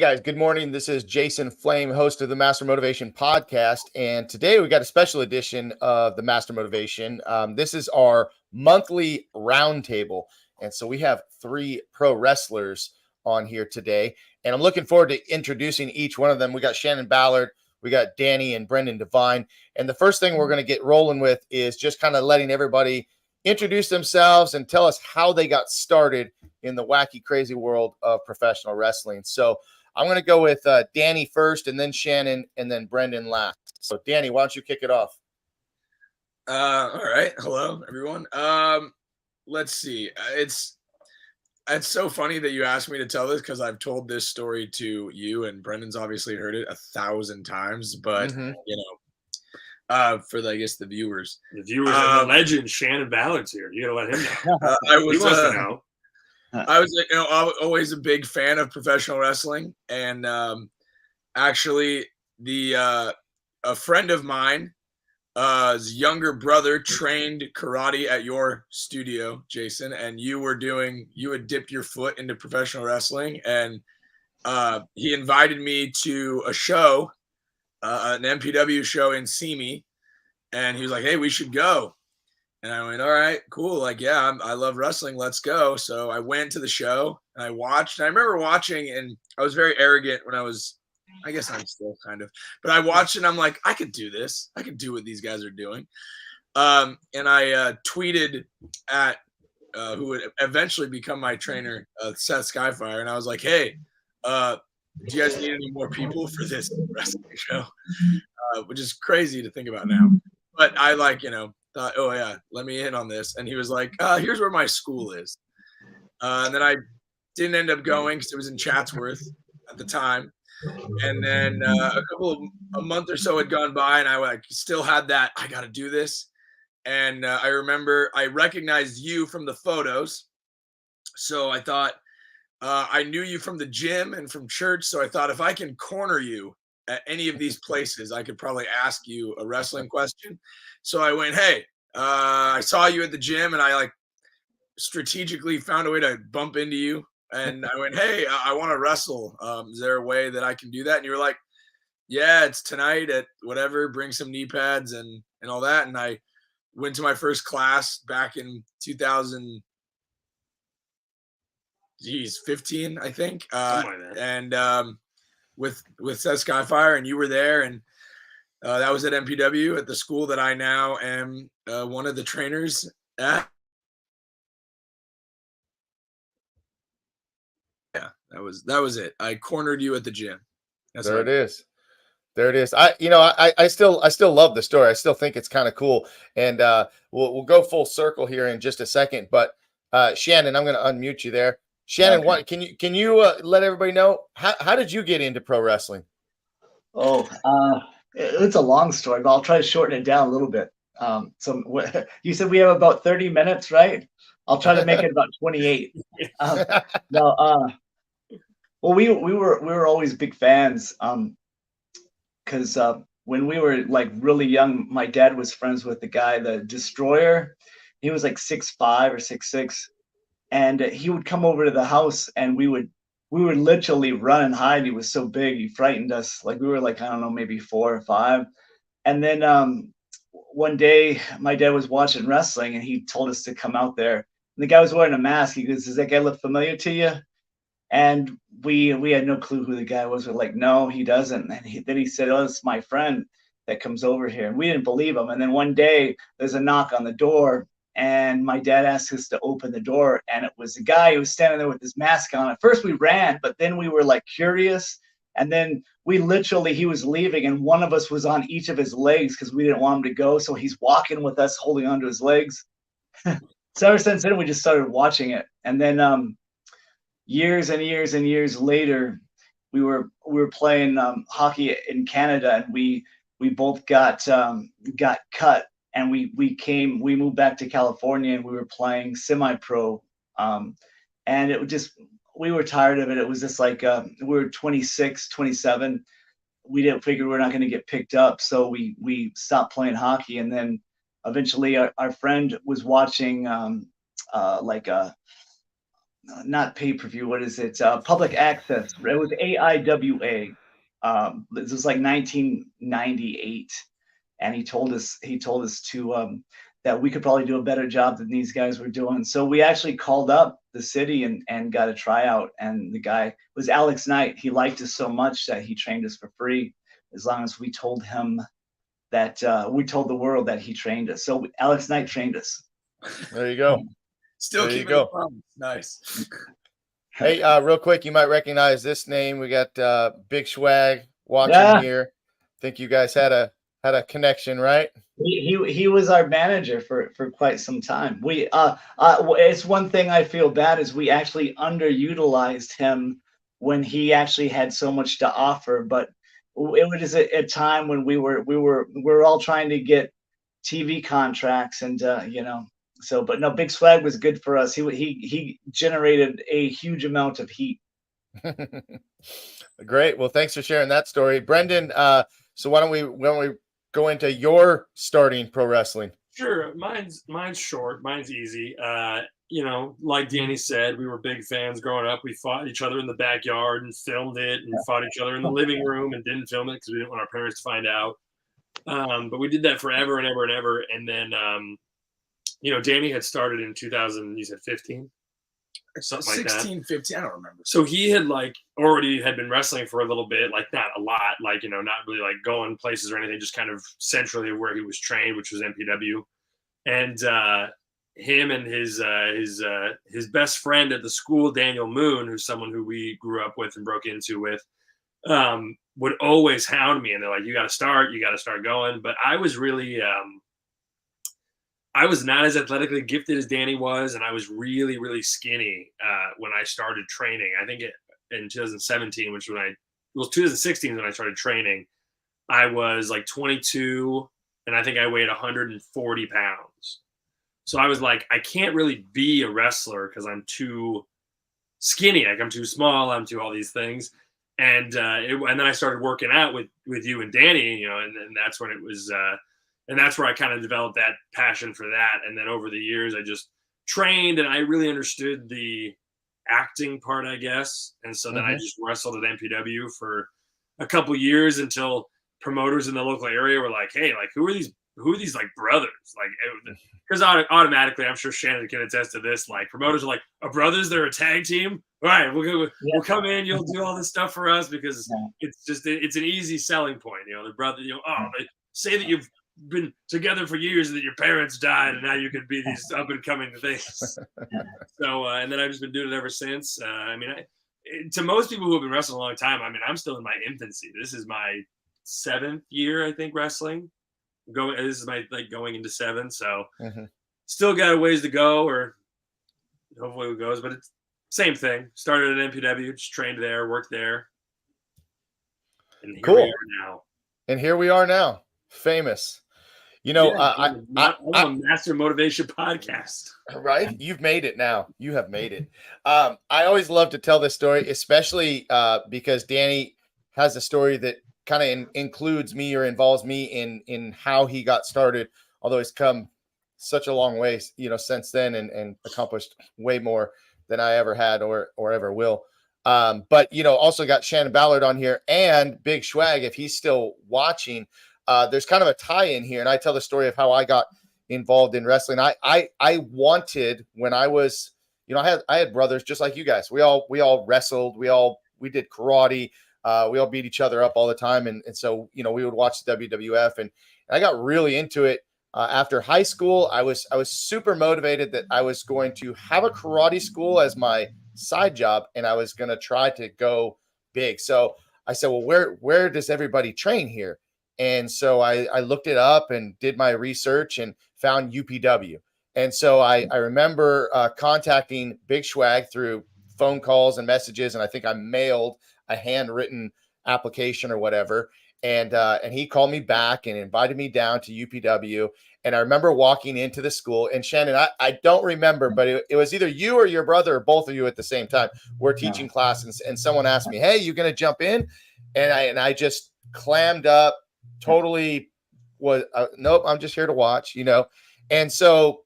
guys, good morning. This is Jason Flame, host of the Master Motivation podcast. And today we got a special edition of the Master Motivation. This is our monthly roundtable. And so we have 3 pro wrestlers on here today. And I'm looking forward to introducing each one of them. We got Shannon Ballard, we got Danny and Brendan Divine. And the first thing we're going to get rolling with is just kind of letting everybody introduce themselves and tell us how they got started in the wacky, crazy world of professional wrestling. So I'm going to go with Danny first, and then Shannon, and then Brendan last. So Danny, why don't you kick it off? All right. Hello, everyone. Let's see. It's so funny that you asked me to tell this because I've told this story to you, and Brendan's obviously heard it 1,000 times. But for I guess the viewers, and the legend Shannon Ballard's here. You gotta let him know. He wants to know. I was, always a big fan of professional wrestling, and actually, a friend of mine, his younger brother, trained karate at your studio, Jason, and you had dipped your foot into professional wrestling, and he invited me to a show, an MPW show in Simi, and he was like, "Hey, we should go." And I went, all right, cool. Like, yeah, I love wrestling. Let's go. So I went to the show and I watched. And I remember watching, and I was very arrogant when I guess I'm still kind of, but I watched and I'm like, I could do this. I could do what these guys are doing. And I tweeted at who would eventually become my trainer, Seth Skyfire. And I was like, hey, do you guys need any more people for this wrestling show? Which is crazy to think about now. But I thought, oh yeah, let me in on this. And he was like, here's where my school is. And then I didn't end up going because it was in Chatsworth at the time. And then a month or so had gone by, and I still had that, I got to do this. And I remember I recognized you from the photos. So I thought, I knew you from the gym and from church. So I thought if I can corner you at any of these places, I could probably ask you a wrestling question. So I went, hey, I saw you at the gym, and I strategically found a way to bump into you. And I went, hey, I want to wrestle. Is there a way that I can do that? And you were like, yeah, it's tonight at whatever, bring some knee pads and all that. And I went to my first class back in 2015, I think. And with Seth Skyfire, and you were there, and that was at MPW at the school that I now am one of the trainers at. Yeah, that was it. I cornered you at the gym. There it is. I still love the story. I still think it's kind of cool, and we'll go full circle here in just a second. But Shannon, I'm going to unmute you there. Shannon, okay. What can you let everybody know how did you get into pro wrestling? It's a long story, but I'll try to shorten it down a little bit. So you said we have about 30 minutes, right? I'll try to make it about 28. Well, we were always big fans because when we were really young, my dad was friends with the guy, the Destroyer. He was 6'5" or 6'6", and he would come over to the house, and we would literally run and hide. He was so big, he frightened us. We were I don't know, maybe 4 or 5. And then one day my dad was watching wrestling, and he told us to come out there. And the guy was wearing a mask. He goes, does that guy look familiar to you? And we had no clue who the guy was. We're like, no, he doesn't. And then he said, oh, it's my friend that comes over here. And we didn't believe him. And then one day there's a knock on the door, and my dad asked us to open the door, and it was a guy who was standing there with his mask on. At first we ran, but then we were curious, and then he was leaving, and one of us was on each of his legs because we didn't want him to go, so he's walking with us holding onto his legs. So ever since then we just started watching it. And then years and years and years later, we were playing hockey in Canada, and we both got cut. And we moved back to California, and we were playing semi-pro. And we were tired of it. It was just we were 26, 27. We didn't figure we're not going to get picked up. So we stopped playing hockey. And then eventually our friend was watching not pay-per-view. What is it? Public access. It was AIWA. This was like 1998, and he told us to that we could probably do a better job than these guys were doing. So we actually called up the city and got a tryout. And the guy was Alex Knight. He liked us so much that he trained us for free, as long as we told him that we told the world that he trained us. So Alex Knight trained us. There you go. Still There you keeping go. the promise. Nice. Hey, real quick, you might recognize this name. We got Big Swag watching Yeah. here. Think you guys had a connection, right? He was our manager for quite some time. It's one thing I feel bad is we actually underutilized him when he actually had so much to offer. But it was a time when we were all trying to get TV contracts and So, but no, Big Swag was good for us. He generated a huge amount of heat. Great. Well, thanks for sharing that story, Brendan. So why don't we go into your starting pro wrestling? Sure. Mine's short. Mine's easy. Like Danny said, we were big fans growing up. We fought each other in the backyard and filmed it, and fought each other in the living room and didn't film it because we didn't want our parents to find out. But we did that forever and ever and ever. And then, Danny had started in 2000. You said 15. Something like 16, that. 15, I don't remember. So he had already had been wrestling for a little bit, not a lot, not really going places or anything, just kind of centrally where he was trained, which was MPW. And him and his best friend at the school, Daniel Moon, who's someone who we grew up with and broke into with, would always hound me. And they're like, you got to start going. But I was really, I was not as athletically gifted as Danny was, and I was really, really skinny when I started training. I think in 2017, which 2016 when I started training, I was 22, and I think I weighed 140 pounds. So I was like, I can't really be a wrestler because I'm too skinny. I'm too small. I'm too all these things. And and then I started working out with you and Danny, and that's when it was. And that's where I kind of developed that passion for that. And then over the years, I just trained and I really understood the acting part, I guess. And so then I just wrestled at MPW for a couple years until promoters in the local area were like, hey, who are these brothers? Because automatically, I'm sure Shannon can attest to this. Promoters are like, "Are brothers? They're a tag team. All right, we'll come in. You'll do all this stuff for us because it's an easy selling point. The brother, they say that you've been together for years and that your parents died and now you could be these up and coming things." So and then I've just been doing it ever since. To most people who have been wrestling a long time, I'm still in my infancy. This is my 7th year, I think, wrestling. This is my going into 7, so still got a ways to go, or hopefully it goes. But it's same thing. Started at MPW, just trained there, worked there, and here we are now. And here we are now, famous. I'm a Master Motivation podcast. Right? You've made it now. You have made it. I always love to tell this story, especially because Danny has a story that kind of includes me or involves me in how he got started, although he's come such a long way, since then and accomplished way more than I ever had or ever will. But, also got Shannon Ballard on here and Big Swag, if he's still watching. There's kind of a tie-in here, and I tell the story of how I got involved in wrestling. I wanted, when I was, I had brothers just like you guys. We all wrestled. We did karate. We all beat each other up all the time, and so we would watch the WWF, and I got really into it after high school. I was super motivated that I was going to have a karate school as my side job, and I was going to try to go big. So I said, well, where does everybody train here? And so I looked it up and did my research and found UPW. And so I remember contacting Big Swag through phone calls and messages, and I think I mailed a handwritten application or whatever. And he called me back and invited me down to UPW. And I remember walking into the school, and Shannon, I don't remember, but it was either you or your brother or both of you at the same time were teaching class, and someone asked me, hey, you going to jump in? And I just clammed up, totally was nope, I'm just here to watch, And so,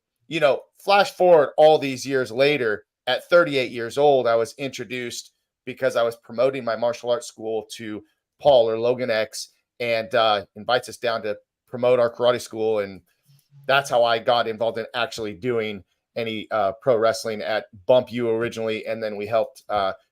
flash forward all these years later, at 38 years old, I was introduced because I was promoting my martial arts school to Paul or Logan X, and invites us down to promote our karate school. And that's how I got involved in actually doing any pro wrestling at Bump U originally. And then we helped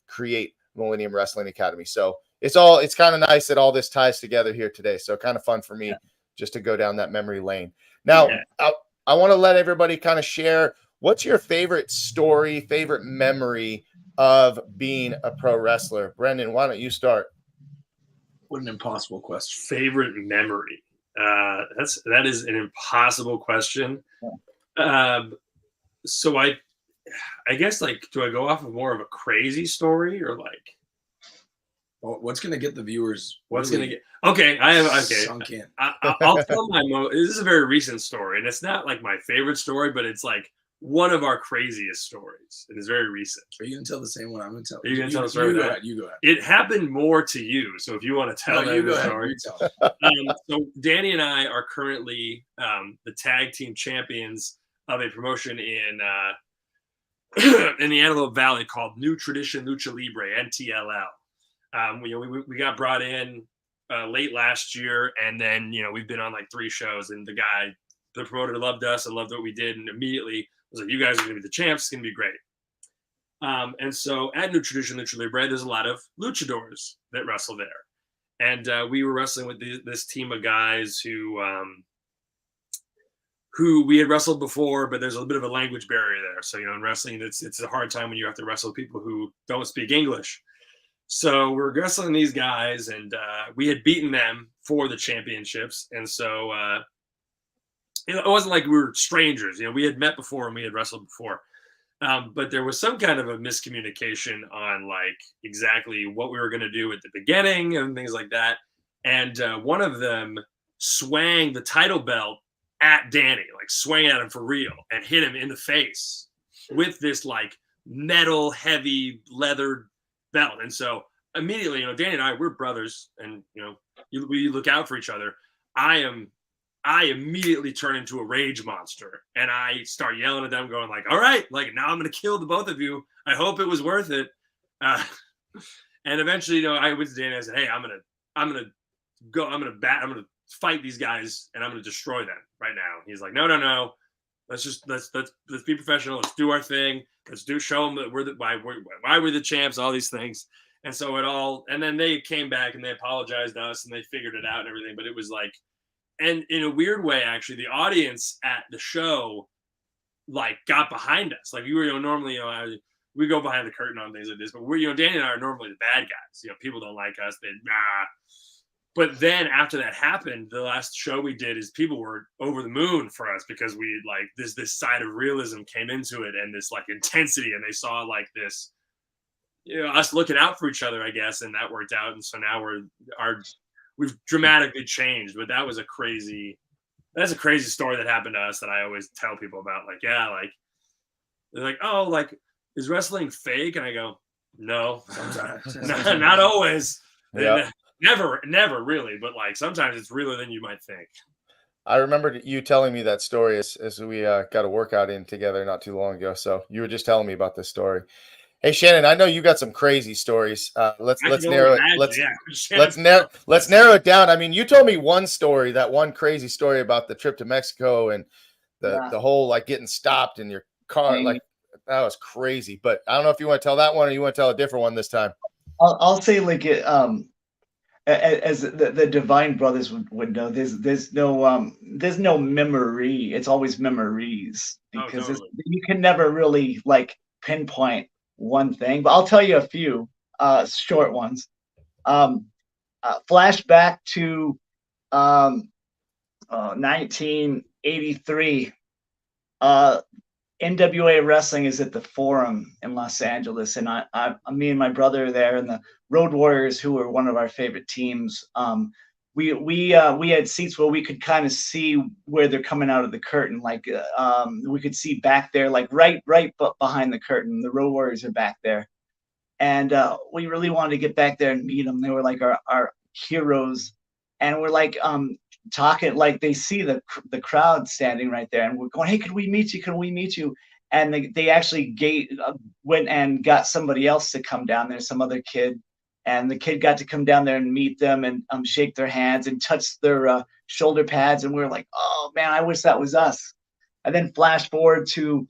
create Millennium Wrestling Academy. So it's kind of nice that all this ties together here today. So kind of fun for me just to go down that memory lane. Now, I want to let everybody kind of share, what's your favorite story, favorite memory of being a pro wrestler? Brendan, why don't you start? What an impossible question. Favorite memory. That is an impossible question. So I guess, like, do I go off of more of a crazy story, or like, well, what's going to get the viewers? What's going to get? Okay, Sunk in. I'll tell my this is a very recent story, and it's not like my favorite story, but it's like one of our craziest stories, and it's very recent. Are you going to tell the same one I'm going to tell? Are you going to tell the story? You go ahead. It happened more to you, so if you want to tell the story. So Danny and I are currently the tag team champions of a promotion in the Antelope Valley called New Tradition Lucha Libre, NTLL. We got brought in late last year, and then we've been on like 3 shows, and the promoter loved us and loved what we did, and immediately was like, "You guys are going to be the champs. It's going to be great." And so at New Tradition Lucha Libre, there's a lot of luchadors that wrestle there, and we were wrestling with this team of guys who we had wrestled before, but there's a bit of a language barrier there. So in wrestling, it's a hard time when you have to wrestle people who don't speak English. So we're wrestling these guys, and we had beaten them for the championships. And so it wasn't like we were strangers. We had met before and we had wrestled before. But there was some kind of a miscommunication on like exactly what we were going to do at the beginning and things like that. And one of them swang the title belt at Danny, like swang at him for real, and hit him in the face with this like metal heavy leather belt. And so immediately, Danny and I, we're brothers, and we look out for each other. I immediately turn into a rage monster, and I start yelling at them, going like, "All right, like now I'm going to kill the both of you. I hope it was worth it." And eventually, I went to Danny and I said, "Hey, I'm gonna fight these guys, and I'm gonna destroy them right now." He's like, "No. Let's be professional. Let's do our thing. Show them that why we're the champs, all these things." And so and then they came back and they apologized to us and they figured it out and everything. But it was like, and in a weird way, actually, the audience at the show like got behind us. Like we were, normally, we go behind the curtain on things like this, but we're, Danny and I are normally the bad guys. People don't like us. But then after that happened, the last show we did is people were over the moon for us because we like this side of realism came into it and this like intensity, and they saw like this, us looking out for each other, I guess, and that worked out. And so now we've dramatically changed. But that's a crazy story that happened to us that I always tell people about. Like, they're like, "Oh, like, is wrestling fake?" And I go, "No, sometimes, not always." Yeah. Never really, but like sometimes it's realer than you might think. I remember you telling me that story as we got a workout in together not too long ago. So you were just telling me about this story. Hey Shannon, I know you got some crazy stories. Let's narrow it. Let's narrow it down. I mean, you told me one story, that one crazy story about the trip to Mexico and the whole like getting stopped in your car. Like that was crazy. But I don't know if you want to tell that one or you want to tell a different one this time. I'll say like it. As the Divine brothers would know, there's no memory. It's always memories because you can never really like pinpoint one thing. But I'll tell you a few short ones. Flashback to 1983. NWA Wrestling is at the Forum in Los Angeles, and me and my brother are there, and the Road Warriors, who were one of our favorite teams, we had seats where we could kind of see where they're coming out of the curtain, like we could see back there, like right behind the curtain. The Road Warriors are back there, and we really wanted to get back there and meet them. They were like our heroes, and we're like talking, like they see the crowd standing right there, and we're going, "Hey, can we meet you? Can we meet you?" and they actually went and got somebody else to come down there, some other kid, and the kid got to come down there and meet them and shake their hands and touch their shoulder pads, and we were like, oh man, I wish that was us. And then flash forward to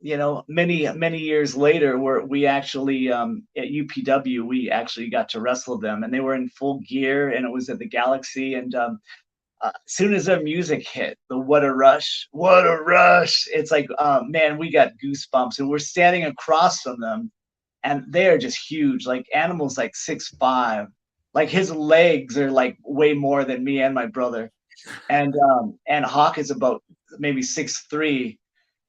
many years later, where we actually at UPW, we actually got to wrestle them, and they were in full gear, and it was at the Galaxy. And as soon as their music hit, the what a rush, it's like, man, we got goosebumps, and we're standing across from them, and they are just huge, like animals, like 6'5". Like his legs are like way more than me and my brother, and Hawk is about maybe 6'3".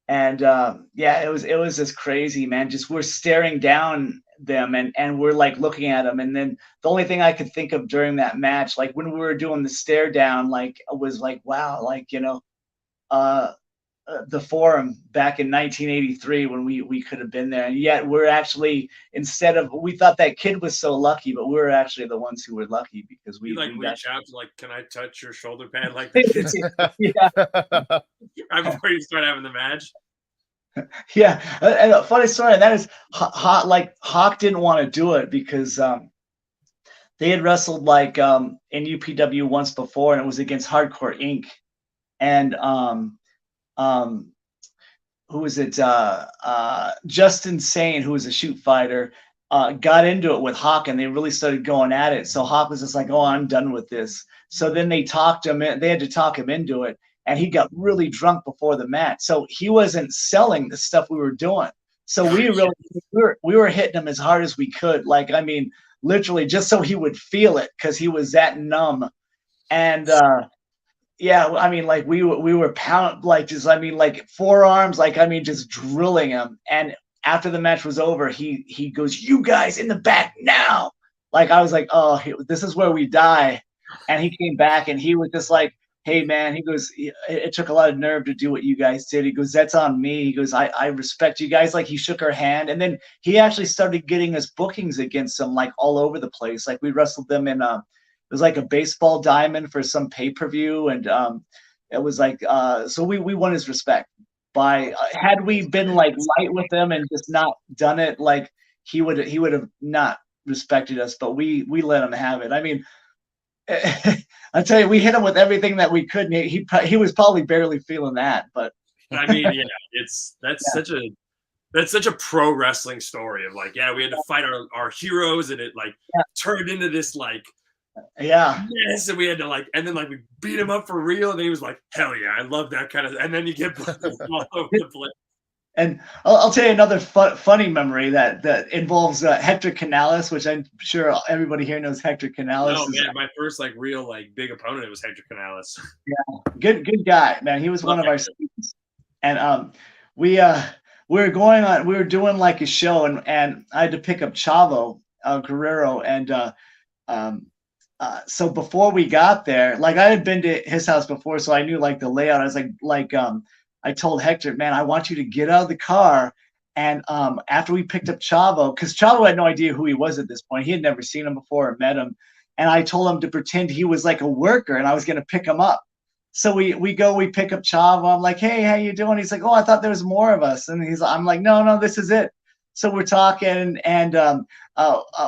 And it was just crazy, man. Just we're staring down them, and we're like looking at them. And then the only thing I could think of during that match, like when we were doing the stare down, like was like, wow, like, the Forum back in 1983 when we could have been there. And yet we're actually, we thought that kid was so lucky, but we were actually the ones who were lucky, because we reach out to, like, can I touch your shoulder pad, like the kids? Right before you start having the match. Yeah, and a funny story, and that is Hawk didn't want to do it because they had wrestled like in UPW once before, and it was against Hardcore Inc. And who was it? Justin Sane, who was a shoot fighter, got into it with Hawk, and they really started going at it. So Hawk was just like, "Oh, I'm done with this." So then they talked him in. They had to talk him into it, and he got really drunk before the match. So he wasn't selling the stuff we were doing. So we were hitting him as hard as we could. Like, I mean, literally just so he would feel it, because he was that numb. And yeah, I mean, like we were pound, like just, I mean, like forearms, like, I mean, just drilling him. And after the match was over, he goes, "You guys in the back now." Like, I was like, oh, this is where we die. And he came back, and he was just like, "Hey man," he goes, "it took a lot of nerve to do what you guys did." He goes, "That's on me." He goes, I respect you guys." Like, he shook our hand, and then he actually started getting us bookings against them, like all over the place. Like, we wrestled them in it was like a baseball diamond for some pay-per-view, and it was like so we won his respect by had we been like light with him and just not done it, like he would have not respected us, but we let him have it. I mean, I tell you, we hit him with everything that we could. And he was probably barely feeling that, but I mean, yeah, that's such a pro wrestling story of like, yeah, we had to fight our heroes, and it like turned into this like mess, and we had to like, and then like we beat him up for real, and he was like, hell yeah, I love that kind of, and then you get all over the place. And I'll tell you another funny memory that involves Hector Canales, which I'm sure everybody here knows Hector Canales. Oh man, my first like real like big opponent was Hector Canales. Yeah, good guy, man. He was one of our students, and we were doing like a show, and I had to pick up Chavo Guerrero, and so before we got there, like I had been to his house before, so I knew like the layout. I was like I told Hector, "Man, I want you to get out of the car." And after we picked up Chavo, because Chavo had no idea who he was at this point. He had never seen him before or met him. And I told him to pretend he was like a worker, and I was going to pick him up. So we pick up Chavo. I'm like, "Hey, how you doing?" He's like, "Oh, I thought there was more of us." And I'm like, no, this is it. So we're talking, and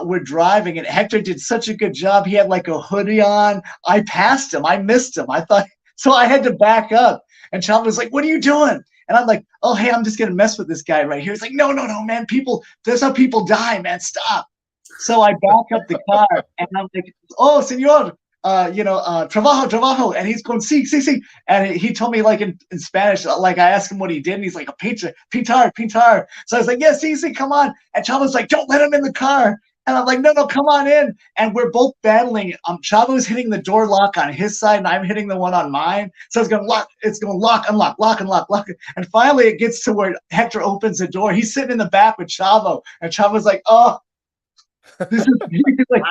we're driving, and Hector did such a good job. He had like a hoodie on. I passed him. I missed him. I thought, so I had to back up. And Chavo was like, "What are you doing?" And I'm like, "Oh, hey, I'm just going to mess with this guy right here." He's like, no, man, that's how people die, man. Stop. So I back up the car, and I'm like, "Oh, senor, trabajo." And he's going, sí. And he told me like in Spanish, like I asked him what he did, and he's like, pintar. So I was like, "Yes, sí, come on." And Chavo's like, "Don't let him in the car." And I'm like, no, come on in. And we're both battling. Chavo's hitting the door lock on his side, and I'm hitting the one on mine. So it's going lock, unlock. And finally it gets to where Hector opens the door. He's sitting in the back with Chavo. And Chavo's like, "Oh, this is like,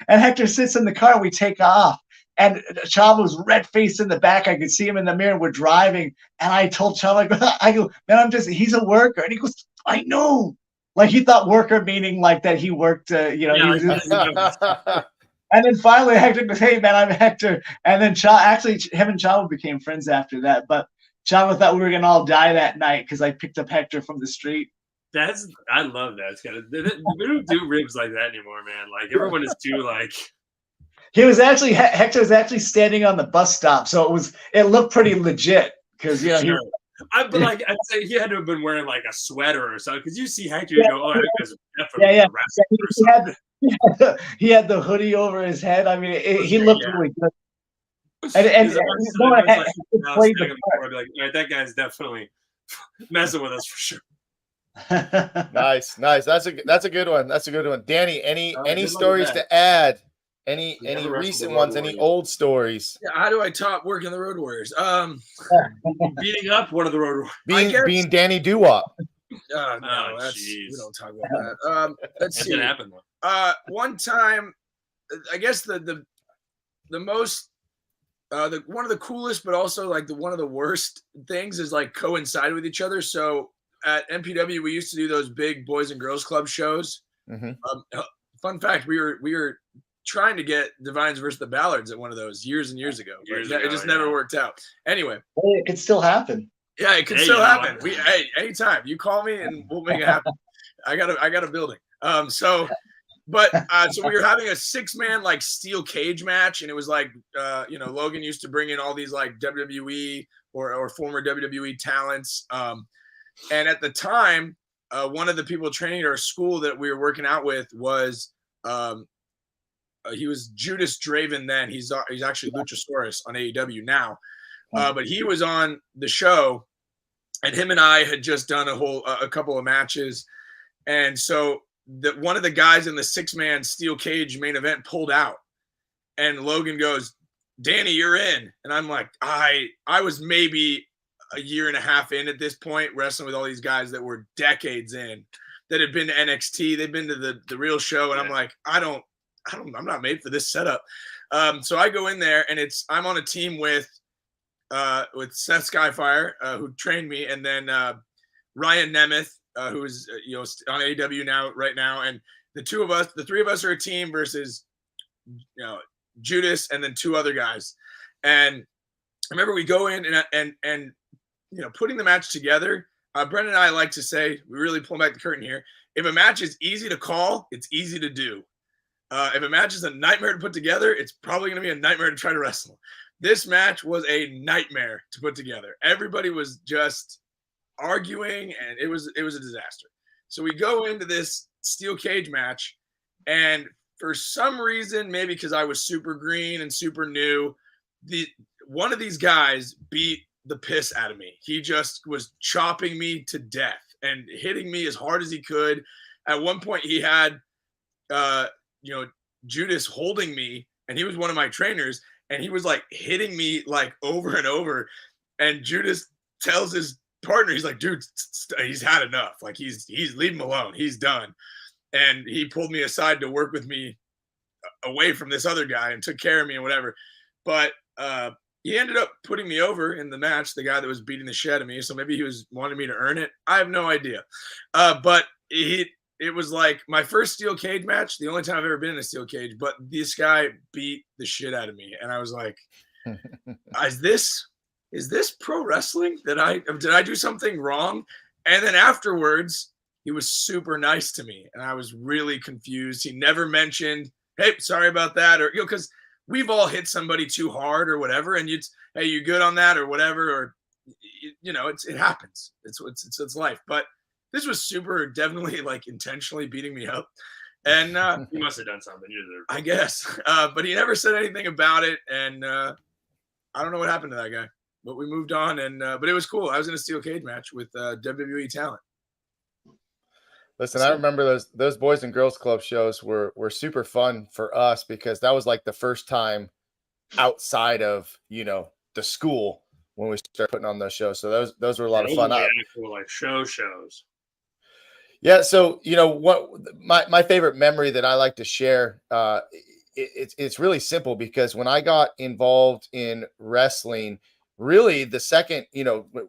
and Hector sits in the car, and we take off. And Chavo's red-faced in the back. I could see him in the mirror. We're driving. And I told Chavo, I go, "Man, he's a worker." And he goes, "I know." Like, he thought worker meaning like that he worked, And then finally Hector goes, "Hey man, I'm Hector." And then him and Chavo became friends after that. But Chama thought we were gonna all die that night because I picked up Hector from the street. I love that. It's kind of, we don't do ribs like that anymore, man. Like everyone is too like. He was actually Hector was actually standing on the bus stop, so it looked pretty legit because Sure. But like I'd say he had to have been wearing like a sweater or something because you see Hector, you go, oh, that guy's definitely a wrestler. He had the hoodie over his head. I mean, he looked really good. And I'd be like, all right, that guy's definitely messing with us for sure. Nice. That's a good one. That's a good one. Danny, any stories to add? Any recent ones? Any old stories? Yeah, how do I top working the Road Warriors? Beating up one of the Road Warriors. Being Danny Doo-Wop. No, we don't talk about that. Let's see. Happen, one time, I guess the most one of the coolest, but also like one of the worst things is like coincide with each other. So at MPW, we used to do those big Boys and Girls Club shows. Mm-hmm. Fun fact: we were trying to get Divines versus the Ballards at one of those years and years ago. It just never worked out. Anyway, it could still happen. Yeah, it could still happen. Anytime you call me and we'll make it happen. I got a building. So we were having a 6-man like steel cage match, and it was like Logan used to bring in all these like WWE or former WWE talents. And at the time, one of the people training at our school that we were working out with was he was Judas Draven then. He's actually Luchasaurus on AEW now. But he was on the show, and him and I had just done a couple of matches. And so one of the guys in the 6-man steel cage main event pulled out, and Logan goes, "Danny, you're in." And I'm like, I was maybe a year and a half in at this point, wrestling with all these guys that were decades in, that had been to NXT. They've been to the real show. And I'm like, I'm not made for this setup. So I go in there, and I'm on a team with Seth Skyfire, who trained me, and then Ryan Nemeth, who's on AEW right now, and the three of us are a team versus Judas and then 2 other guys. And I remember we go in and putting the match together. Brendan and I like to say, we really pull back the curtain here. If a match is easy to call, it's easy to do. If a match is a nightmare to put together, it's probably going to be a nightmare to try to wrestle. This match was a nightmare to put together. Everybody was just arguing, and it was a disaster. So we go into this steel cage match, and for some reason, maybe because I was super green and super new, one of these guys beat the piss out of me. He just was chopping me to death and hitting me as hard as he could. At one point, he had Judas holding me, and he was one of my trainers, and he was like hitting me like over and over. And Judas tells his partner, he's like, "Dude, he's had enough. Like he's leave him alone. He's done." And he pulled me aside to work with me away from this other guy and took care of me and whatever. But he ended up putting me over in the match, the guy that was beating the shit out of me. So maybe he was wanting me to earn it. I have no idea. But it was like my first steel cage match, the only time I've ever been in a steel cage, but this guy beat the shit out of me. And I was like, is this pro wrestling? Did I do something wrong? And then afterwards, he was super nice to me, and I was really confused. He never mentioned, "Hey, sorry about that," or because we've all hit somebody too hard or whatever, and "Hey, you good on that?" or whatever, or it happens. It's life. But this was super, definitely like intentionally beating me up, and he must have done something. I guess, but he never said anything about it, and I don't know what happened to that guy. But we moved on, and but it was cool. I was in a steel cage match with WWE talent. Listen, I remember those Boys and Girls Club shows were super fun for us because that was like the first time outside of the school when we started putting on those shows. So those were a lot of fun. Cool, like shows. Yeah. So what my favorite memory that I like to share. It's really simple because when I got involved in wrestling, really the second,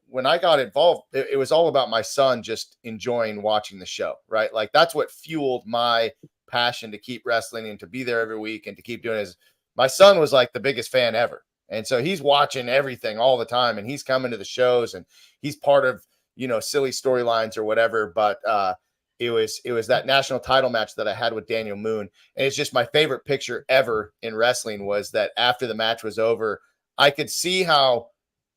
when I got involved, it was all about my son just enjoying watching the show, right? Like that's what fueled my passion to keep wrestling and to be there every week and to keep doing it. My son was like the biggest fan ever. And so he's watching everything all the time, and he's coming to the shows, and he's part of, silly storylines or whatever. But it was that national title match that I had with Daniel Moon. And it's just my favorite picture ever in wrestling was that after the match was over, I could see how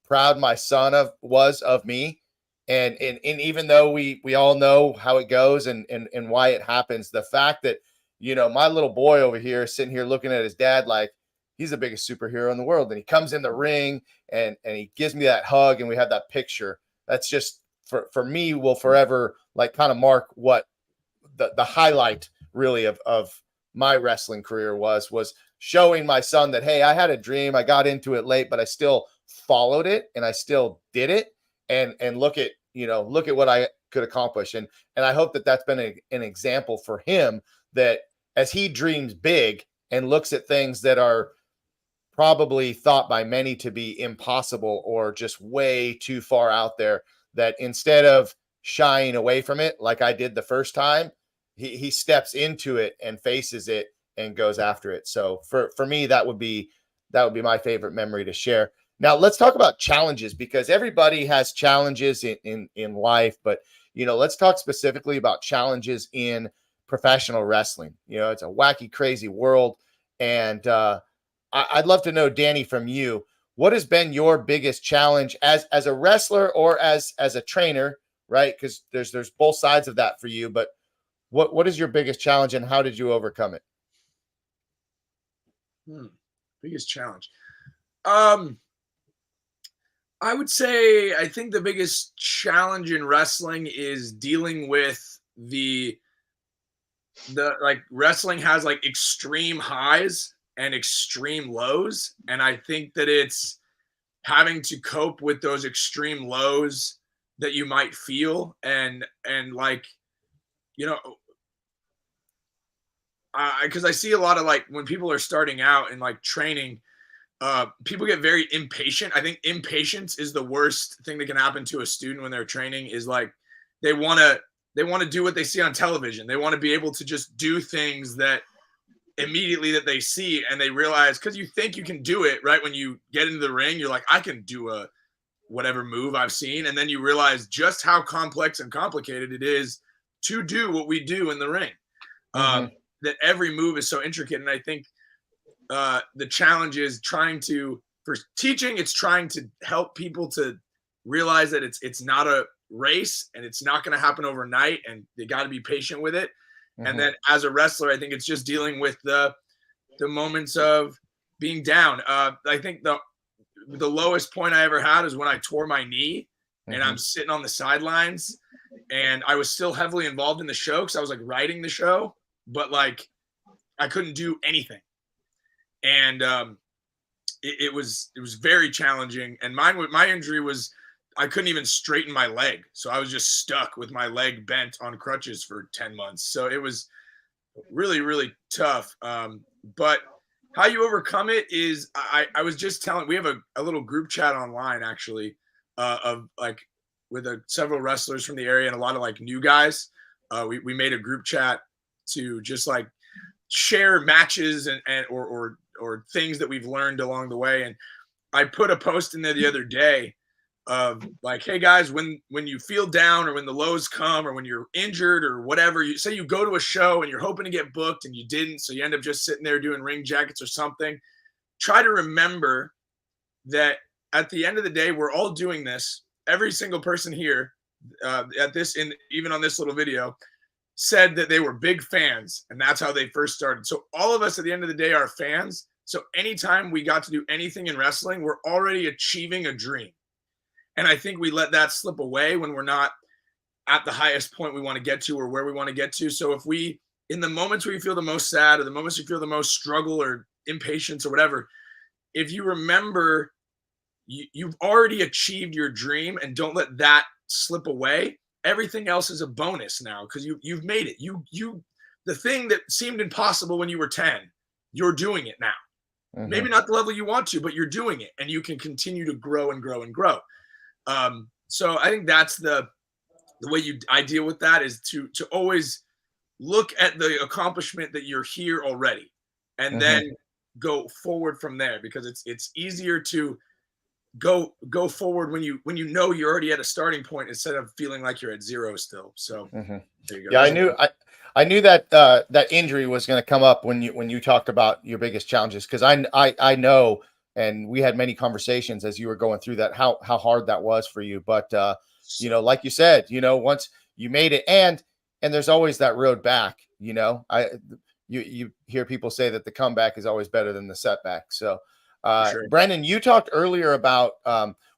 proud my son was of me. And even though we all know how it goes and why it happens, the fact that, my little boy over here sitting here looking at his dad like he's the biggest superhero in the world. And he comes in the ring and he gives me that hug and we have that picture. That's just for me will forever like kind of mark what the highlight really of my wrestling career was showing my son that, hey, I had a dream. I got into it late, but I still followed it and I still did it. And look at what I could accomplish. And I hope that that's been an example for him that as he dreams big and looks at things that are probably thought by many to be impossible or just way too far out there, that instead of shying away from it like I did the first time, he steps into it and faces it and goes after it. So for me, that would be my favorite memory to share. Now let's talk about challenges, because everybody has challenges in life, but let's talk specifically about challenges in professional wrestling. It's a wacky, crazy world. And I'd love to know, Danny, from you, what has been your biggest challenge as a wrestler or as a trainer, right? Because there's both sides of that for you, but what is your biggest challenge and how did you overcome it? Biggest challenge. I would say I think the biggest challenge in wrestling is dealing with the like wrestling has like extreme highs and extreme lows. And I think that it's having to cope with those extreme lows that you might feel. And like, because I see a lot of like when people are starting out and like training, people get very impatient. I think impatience is the worst thing that can happen to a student when they're training, is like they want to do what they see on television. They want to be able to just do things that immediately that they see, and they realize, because you think you can do it, right? When you get into the ring, you're like, I can do a whatever move I've seen. And then you realize just how complex and complicated it is to do what we do in the ring. That every move is so intricate. And I think the challenge is for teaching, it's trying to help people to realize that it's not a race and it's not going to happen overnight, and they got to be patient with it. And then as a wrestler, I think it's just dealing with the moments of being down. I think the lowest point I ever had is when I tore my knee and I'm sitting on the sidelines, and I was still heavily involved in the show because I was like writing the show, but like I couldn't do anything. And it was very challenging. And my injury was I couldn't even straighten my leg. So I was just stuck with my leg bent on crutches for 10 months. So it was really, really tough. But how you overcome it is I was just telling, we have a little group chat online actually of like with several wrestlers from the area and a lot of like new guys. We made a group chat to just like share matches and or things that we've learned along the way. And I put a post in there the other day of like, hey guys, when you feel down or when the lows come or when you're injured or whatever, you say you go to a show and you're hoping to get booked and you didn't, so you end up just sitting there doing ring jackets or something. Try to remember that at the end of the day, we're all doing this. Every single person here even on this little video said that they were big fans, and that's how they first started. So all of us at the end of the day are fans. So anytime we got to do anything in wrestling, we're already achieving a dream. And I think we let that slip away when we're not at the highest point we want to get to or where we want to get to. So if we, in the moments where you feel the most sad or the moments you feel the most struggle or impatience or whatever, if you remember you've already achieved your dream and don't let that slip away, everything else is a bonus now because you've made it. The thing that seemed impossible when you were 10, you're doing it now. Maybe not the level you want to, but you're doing it, and you can continue to grow and grow and grow. So I think that's the way I deal with that, is to always look at the accomplishment that you're here already, and then go forward from there, because it's easier to go forward when you know you're already at a starting point instead of feeling like you're at zero still. So there you go. Yeah, I knew that that injury was going to come up when you talked about your biggest challenges, because I know, and we had many conversations as you were going through that, how hard that was for you. But you know, like you said, you know, once you made it, and there's always that road back. You know, you hear people say that the comeback is always better than the setback. So Sure. Brendan, you talked earlier about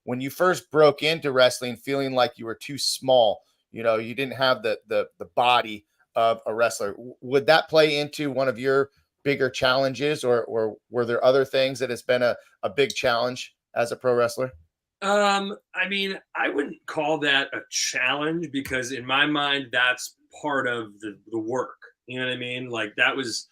when you first broke into wrestling, feeling like you were too small. You know, you didn't have the body of a wrestler. Would that play into one of your bigger challenges, or were there other things that has been a big challenge as a pro wrestler? I mean, I wouldn't call that a challenge, because in my mind, that's part of the work. You know what I mean? Like, that was,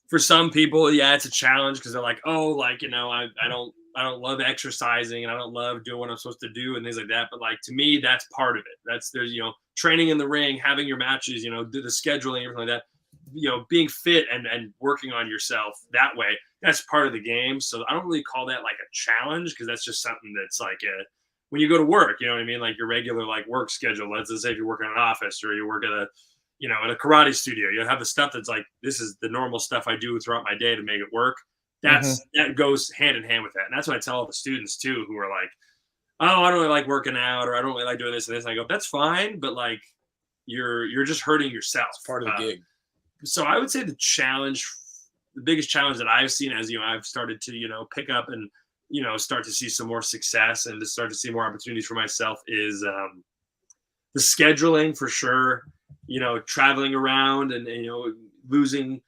for some people, yeah, it's a challenge, because they're like, oh, like, you know, I don't love exercising, and I don't love doing what I'm supposed to do and things like that. But like, to me, that's part of it. There's, you know, training in the ring, having your matches, you know, do the scheduling, everything like that, you know, being fit and working on yourself that way. That's part of the game. So I don't really call that like a challenge, because that's just something that's like when you go to work, you know what I mean? Like your regular like work schedule. Let's say if you work in an office, or you work at a, you know, at a karate studio, you have the stuff that's like, this is the normal stuff I do throughout my day to make it work. That goes hand in hand with that. And that's what I tell all the students too, who are like, oh, I don't really like working out, or I don't really like doing this and this. And I go, that's fine, but like, you're just hurting yourself. It's part of the gig. So I would say the biggest challenge that I've seen, as you know, I've started to, you know, pick up and, you know, start to see some more success and to start to see more opportunities for myself, is the scheduling, for sure. You know, traveling around and you know, losing,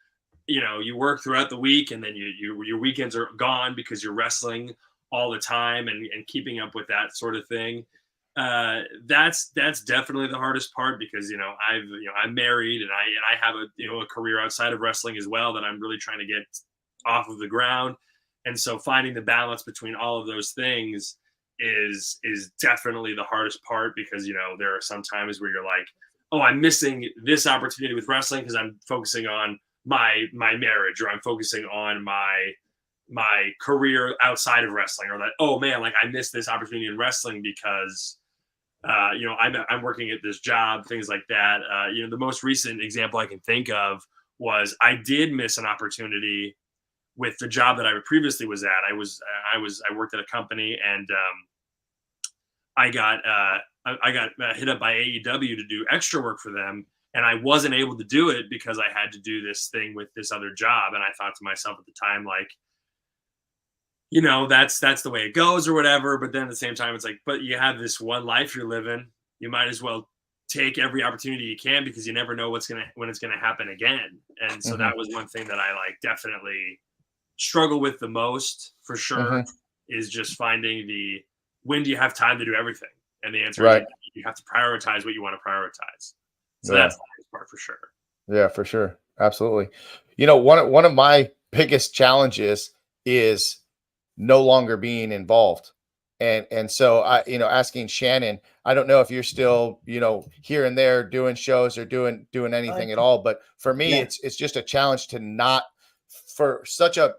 you know, you work throughout the week, and then your weekends are gone because you're wrestling all the time, and keeping up with that sort of thing. That's definitely the hardest part, because, you know, I'm married, and I have a, you know, a career outside of wrestling as well that I'm really trying to get off of the ground. And so finding the balance between all of those things is definitely the hardest part, because, you know, there are some times where you're like, oh, I'm missing this opportunity with wrestling because I'm focusing on my marriage, or I'm focusing on my career outside of wrestling, or that, oh man, like I missed this opportunity in wrestling because you know, I'm working at this job, things like that. You know, the most recent example I can think of was I did miss an opportunity with the job that I previously was at. I worked at a company, and I got hit up by AEW to do extra work for them, and I wasn't able to do it because I had to do this thing with this other job. And I thought to myself at the time, like, you know, that's the way it goes, or whatever. But then at the same time, it's like, but you have this one life you're living. You might as well take every opportunity you can, because you never know when it's gonna happen again. And so that was one thing that I like definitely struggle with the most, for sure, is just finding when do you have time to do everything? And the answer is you have to prioritize what you want to prioritize. So that's the hardest part, for sure. Yeah, for sure. Absolutely. You know, one of my biggest challenges is no longer being involved. And so I, you know, asking Shannon, I don't know if you're still, you know, here and there doing shows or doing anything at all. But for me, it's just a challenge to not, for such a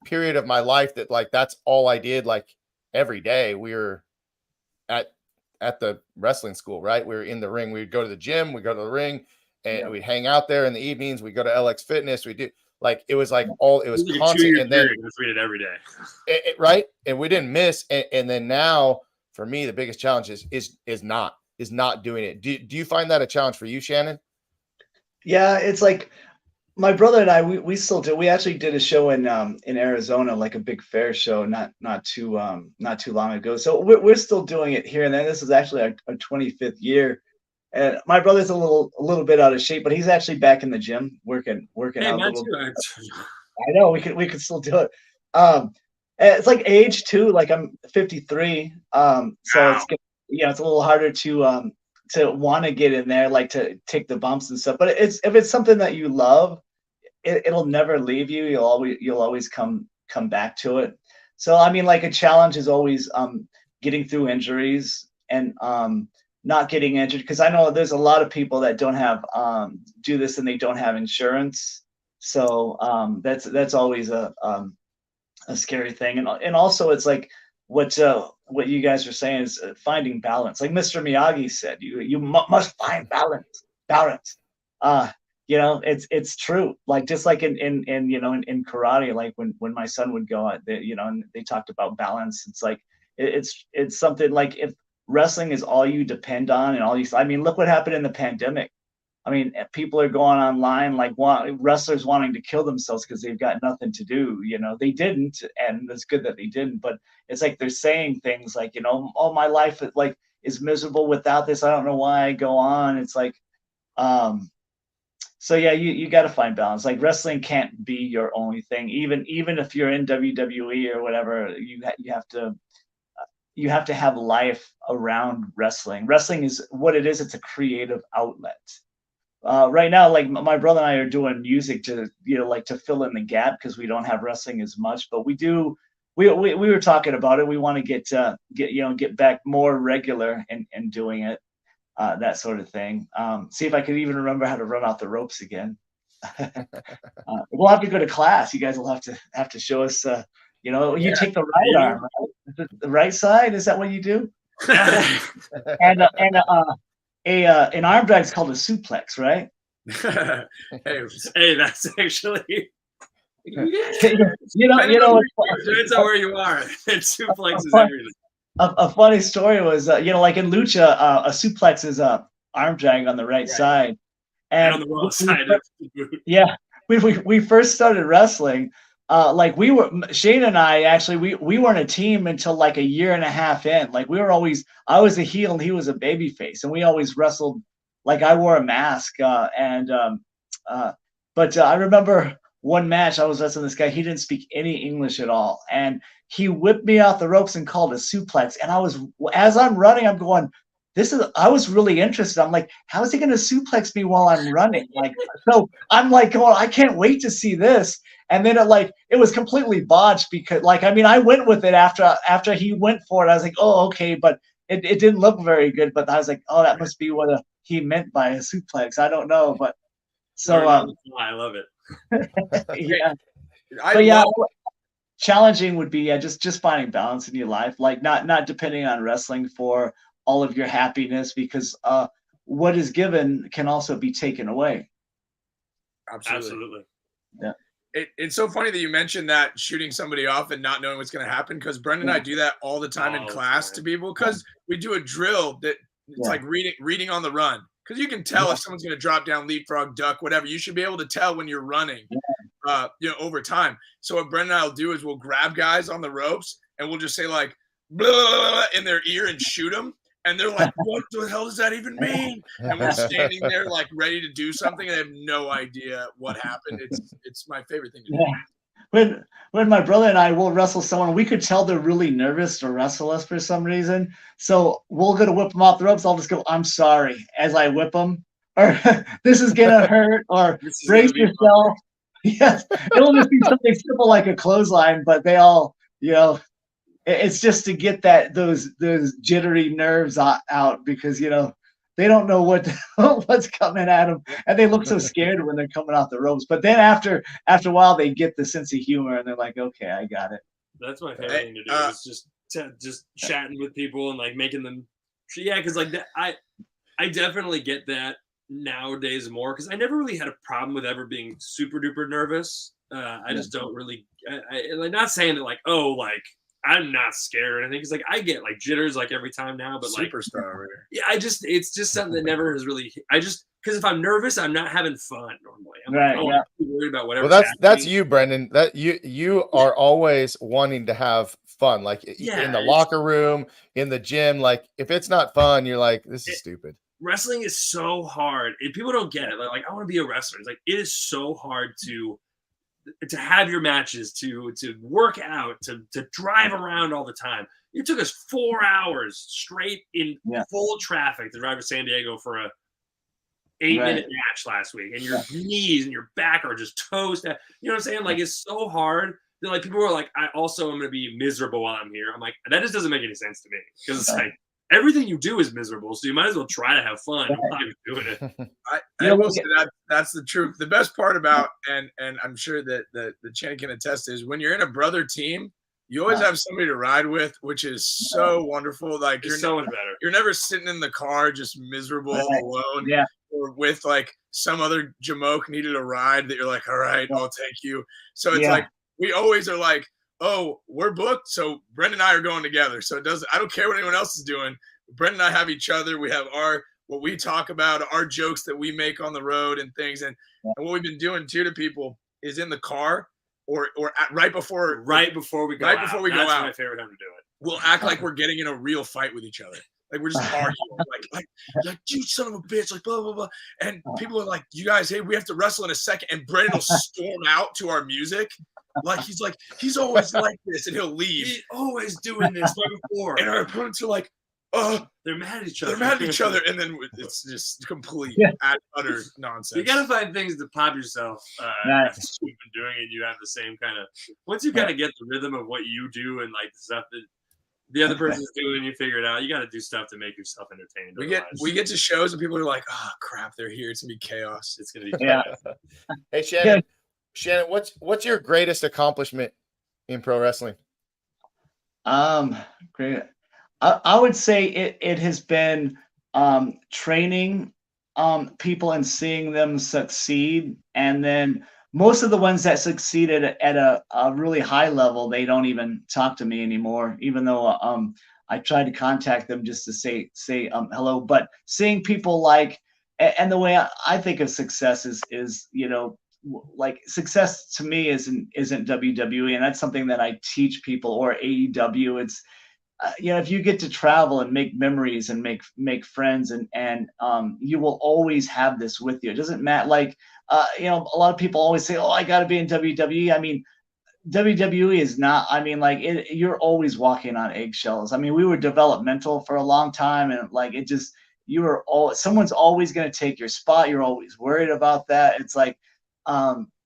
period of my life that like, that's all I did. Like every day we were at the wrestling school, right? We were in the ring. We'd go to the gym, we go to the ring, and we'd hang out there in the evenings. We go to LX Fitness. We do, like, it was like it was like constant. And then we did every day. Right. And we didn't miss. And then now for me, the biggest challenge is not doing it. Do you find that a challenge for you, Shannon? Yeah, it's like my brother and I, we still do. We actually did a show in Arizona, like a big fair show, not too long ago. So we're still doing it here and there. This is actually our 25th year. And my brother's a little bit out of shape, but he's actually back in the gym working Hey, out. mine too. I know we could still do it. It's like age too. Like I'm 53. So it's a little harder to want to get in there, like to take the bumps and stuff. But if it's something that you love, it'll never leave you. You'll always come back to it. So I mean, like a challenge is always getting through injuries and not getting injured, because I know there's a lot of people that don't have do this and they don't have insurance. So that's always a scary thing, and also it's like what you guys are saying is finding balance. Like Mr. Miyagi said, you must find balance. Uh, it's true. Like just like in in karate, like when my son would go out, and they talked about balance. It's like it's something like if wrestling is all you depend on and all you. I mean, look what happened in the pandemic. I mean, people are going online like wrestlers wanting to kill themselves because they've got nothing to do. They didn't, and it's good that they didn't. But it's like they're saying things like, oh, my life is miserable without this. I don't know why I go on. It's like, so yeah, you got to find balance. Like wrestling can't be your only thing. Even if you're in WWE or whatever, you have to have life around wrestling. Wrestling is what it is. It's a creative outlet. Right now, like my brother and I are doing music to to fill in the gap because we don't have wrestling as much, but we do. We were talking about it. We want to get back more regular in doing it, that sort of thing. See if I could even remember how to run out the ropes again. We'll have to go to class. You guys will have to show us. You take the right arm, right? The right side. Is that what you do? and an arm drag is called a suplex, right? hey, that's actually depends on where you are. Suplex is everything. A funny story was like in lucha, a suplex is a arm drag on the right side, and on the wrong side. Yeah, we first started wrestling. Like Shane and I actually we weren't a team until like a year and a half in. Like I was a heel and he was a baby face, and we always wrestled like I wore a mask. But I remember one match I was wrestling this guy. He didn't speak any English at all, and he whipped me off the ropes and called a suplex. And as I'm running, I'm going, I was really interested. I'm like, how is he going to suplex me while I'm running? Like, so I'm like, going, I can't wait to see this. And then it was completely botched because I went with it after he went for it. I was like, oh, okay. But it didn't look very good. But I was like, oh, that must be what he meant by a suplex. I don't know. But so, I love it. Yeah. Yeah. Challenging would be just finding balance in your life, like not depending on wrestling for all of your happiness, because what is given can also be taken away. Absolutely. Yeah. It's so funny that you mentioned that shooting somebody off and not knowing what's going to happen, because Brendan and I do that all the time in class to people, because we do a drill that it's like reading on the run, because you can tell if someone's going to drop down, leapfrog, duck, whatever. You should be able to tell when you're running. Over time. So what Brendan and I will do is we'll grab guys on the ropes and we'll just say like blah, blah, blah, in their ear and shoot them. And they're like, what the hell does that even mean? And we're standing there like ready to do something and they have no idea what happened. It's my favorite thing to do. When my brother and I will wrestle someone, we could tell they're really nervous to wrestle us for some reason. So we'll go to whip them off the ropes. I'll just go, I'm sorry, as I whip them. Or this is going to hurt. Or brace yourself. Yes, it'll just be something simple like a clothesline, but they all, it's just to get those jittery nerves out because they don't know what's coming at them, and they look so scared when they're coming off the ropes. But then after a while, they get the sense of humor and they're like, okay, I got it. That's my favorite thing to do is just chatting with people and like making them, because like I definitely get that nowadays more, because I never really had a problem with ever being super duper nervous. I just don't really like, not saying that like, oh, like I'm not scared or anything, because like I get like jitters like every time now, but like superstar. It's just something that never has really, because if I'm nervous, I'm not having fun normally. I'm worried about whatever. Well, that's you, Brendan. That you are always wanting to have fun, like in the locker room, in the gym. Like if it's not fun, you're like, this is stupid. Wrestling is so hard, and people don't get it. They're like, I want to be a wrestler. It's like it is so hard to have your matches, to work out, to drive around all the time. It took us 4 hours straight in full traffic to drive to San Diego for a 8-minute match last week, and your knees and your back are just toast. You know what I'm saying? Like it's so hard. Then like people are like, I also am going to be miserable while I'm here. I'm like, that just doesn't make any sense to me, because it's like everything you do is miserable, so you might as well try to have fun while you're doing it. I will say that's the truth. The best part about, and I'm sure that the Shannon can attest, is when you're in a brother team, you always have somebody to ride with, which is so wonderful. Like It's so much better. You're never sitting in the car just miserable alone. Yeah. Or with like some other jamoke needed a ride that you're like, all right, I'll take you. So it's like we always are like, oh, we're booked, so Brendan and I are going together. So I don't care what anyone else is doing. Brendan and I have each other. We have what we talk about, our jokes that we make on the road and things. And what we've been doing too to people is in the car or right before we go out. That's my favorite time to do it. We'll act like we're getting in a real fight with each other. Like we're just arguing, like you son of a bitch, like blah blah blah. And people are like, "You guys, hey, we have to wrestle in a second." And Brendan will storm out to our music, he's always like this, and he'll leave. He's always doing this right before. And our opponents are like, they're mad at each other. And then it's just complete utter nonsense. You gotta find things to pop yourself. Nice. You've been doing it, you have the same kind of. Once you kind of get the rhythm of what you do and like the stuff that the other person's doing, you figure it out. You got to do stuff to make yourself entertained. We get to shows and people are like, "Oh crap, they're here. It's gonna be chaos. It's gonna be chaos." Hey Shannon, what's your greatest accomplishment in pro wrestling? Great. I would say it has been training people and seeing them succeed, and then most of the ones that succeeded at a really high level, they don't even talk to me anymore, even though I tried to contact them just to say hello. But seeing people like, and the way I think of success is like success to me isn't WWE, and that's something that I teach people, or AEW. It's if you get to travel and make memories and make friends, and you will always have this with you. It doesn't matter. Like a lot of people always say, "Oh, I got to be in WWE." I mean, WWE is not. I mean, like you're always walking on eggshells. I mean, we were developmental for a long time, and like it just someone's always going to take your spot. You're always worried about that. It's like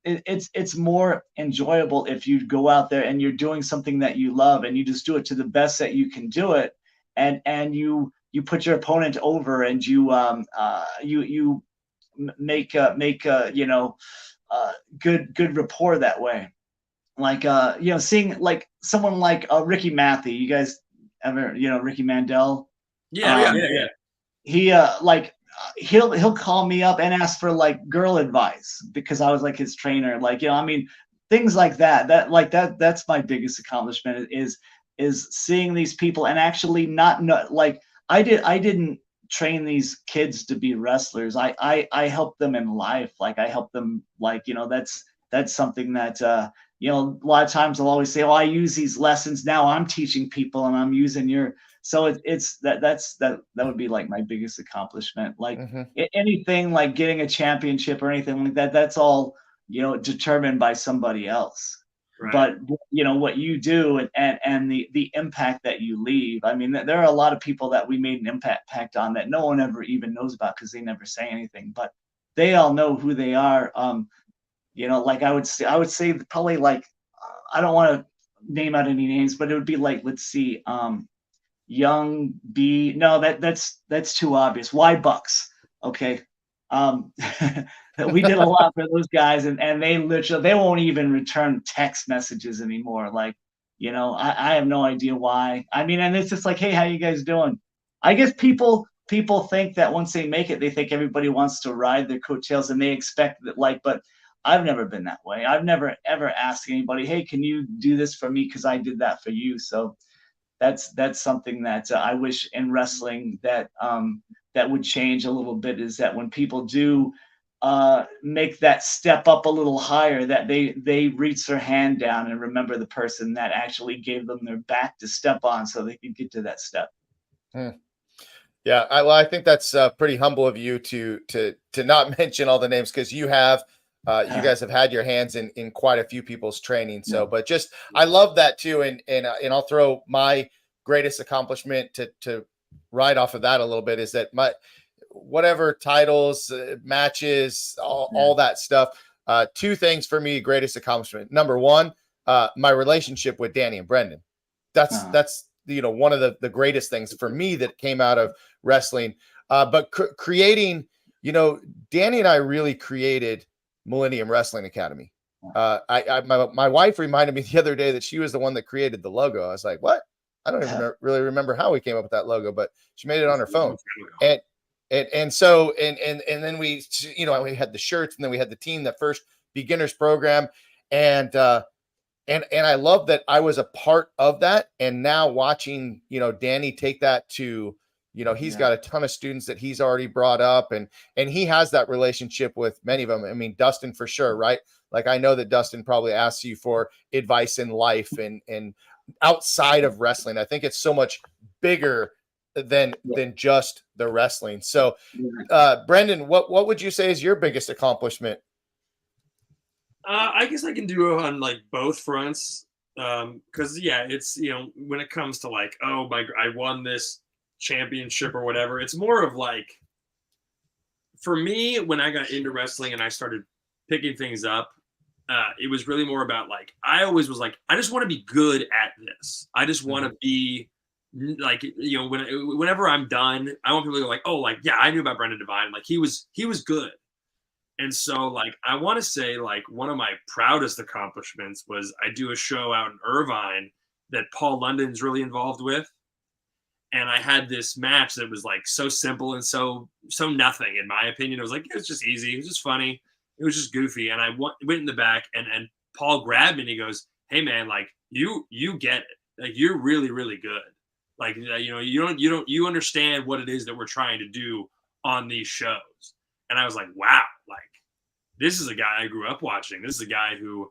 it's more enjoyable if you go out there and you're doing something that you love and you just do it to the best that you can do it, and you put your opponent over, and you make good rapport that way. Like seeing like someone like Ricky Matthew. You guys ever Ricky Mandel? Yeah. He he'll call me up and ask for like girl advice because I was like his trainer. Like I mean, things like that. That's my biggest accomplishment is seeing these people and actually not like I didn't train these kids to be wrestlers. I help them in life. Like I help them like that's something that a lot of times I'll always say, "Oh, I use these lessons now. I'm teaching people and I'm using your." So that would be like my biggest accomplishment. Like anything like getting a championship or anything like that, that's all, determined by somebody else. Right. But what you do and the impact that you leave. I mean, there are a lot of people that we made an impact on that no one ever even knows about because they never say anything, but they all know who they are. Like I would say probably like, I don't want to name out any names, but it would be like, let's see, Young B. No, that's too obvious. Y Bucks. Okay. We did a lot for those guys, and they literally they won't even return text messages anymore. Like, I have no idea why. I mean, and it's just like, hey, how you guys doing? I guess people think that once they make it, they think everybody wants to ride their coattails, and they expect that. But I've never been that way. I've never ever asked anybody, hey, can you do this for me because I did that for you. So that's something that I wish in wrestling that would change a little bit, is that when people do make that step up a little higher, that they reach their hand down and remember the person that actually gave them their back to step on so they can get to that step. Yeah, I think that's pretty humble of you to not mention all the names, because you have you guys have had your hands in quite a few people's training. So, but just I love that too, and I'll throw my greatest accomplishment to ride off of that a little bit, is that my whatever titles, matches, all that stuff. Two things for me, greatest accomplishment. Number one, my relationship with Danny and Brendan. That's one of the greatest things for me that came out of wrestling. But creating, Danny and I really created Millennium Wrestling Academy. My wife reminded me the other day that she was the one that created the logo. I was like, what? I don't even really remember how we came up with that logo, but she made it on her phone. And so then we, we had the shirts, and then we had the team, that first beginners program. And I love that I was a part of that. And now watching, Danny take that to, he's got a ton of students that he's already brought up, and he has that relationship with many of them. I mean, Dustin for sure, right? Like, I know that Dustin probably asks you for advice in life and outside of wrestling. I think it's so much bigger than just the wrestling. So, Brendan, what would you say is your biggest accomplishment? I guess I can do it on like both fronts. Because it's when it comes to like, I won this championship or whatever, it's more of like, for me, when I got into wrestling and I started picking things up, it was really more about like, I always was like, I just want to be good at this. I just want to be like, whenever I'm done, I want people to go like, oh, like, yeah, I knew about Brendan Divine. Like, he was good. And so, like, I want to say, like, one of my proudest accomplishments was I do a show out in Irvine that Paul London's really involved with. And I had this match that was, like, so simple and so nothing, in my opinion. It was like, it was just easy. It was just funny. It was just goofy. And I went in the back, and Paul grabbed me, and he goes, hey, man, like, you get it. Like, you're really, really good. Like, you understand what it is that we're trying to do on these shows. And I was like, wow, like, this is a guy I grew up watching. This is a guy who,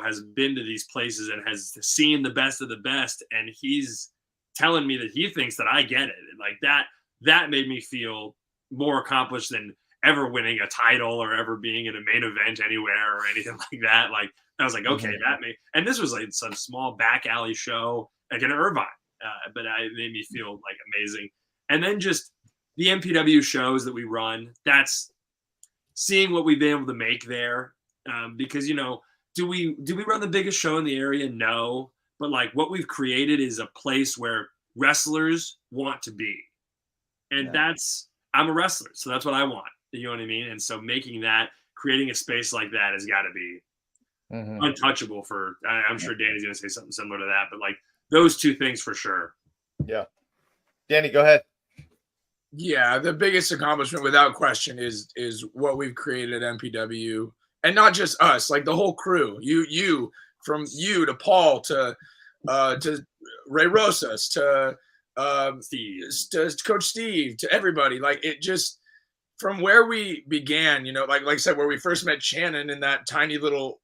has been to these places and has seen the best of the best. And he's telling me that he thinks that I get it. And like that made me feel more accomplished than ever winning a title or ever being in a main event anywhere or anything like that. Like, I was like, okay, and this was like some small back alley show like in Irvine. But it made me feel like amazing. And then just the MPW shows that we run, that's seeing what we've been able to make there. Because, do we run the biggest show in the area? No. But like, what we've created is a place where wrestlers want to be. And I'm a wrestler. So that's what I want. You know what I mean? And so creating a space like that has got to be untouchable for, I'm sure Danny's going to say something similar to that, but like those two things for sure. Yeah. Danny, go ahead. Yeah, the biggest accomplishment without question is what we've created at MPW, and not just us, like the whole crew. You from you to Paul to Ray Rosas to Coach Steve to everybody. Like, it just, from where we began, like I said, where we first met Shannon in that tiny little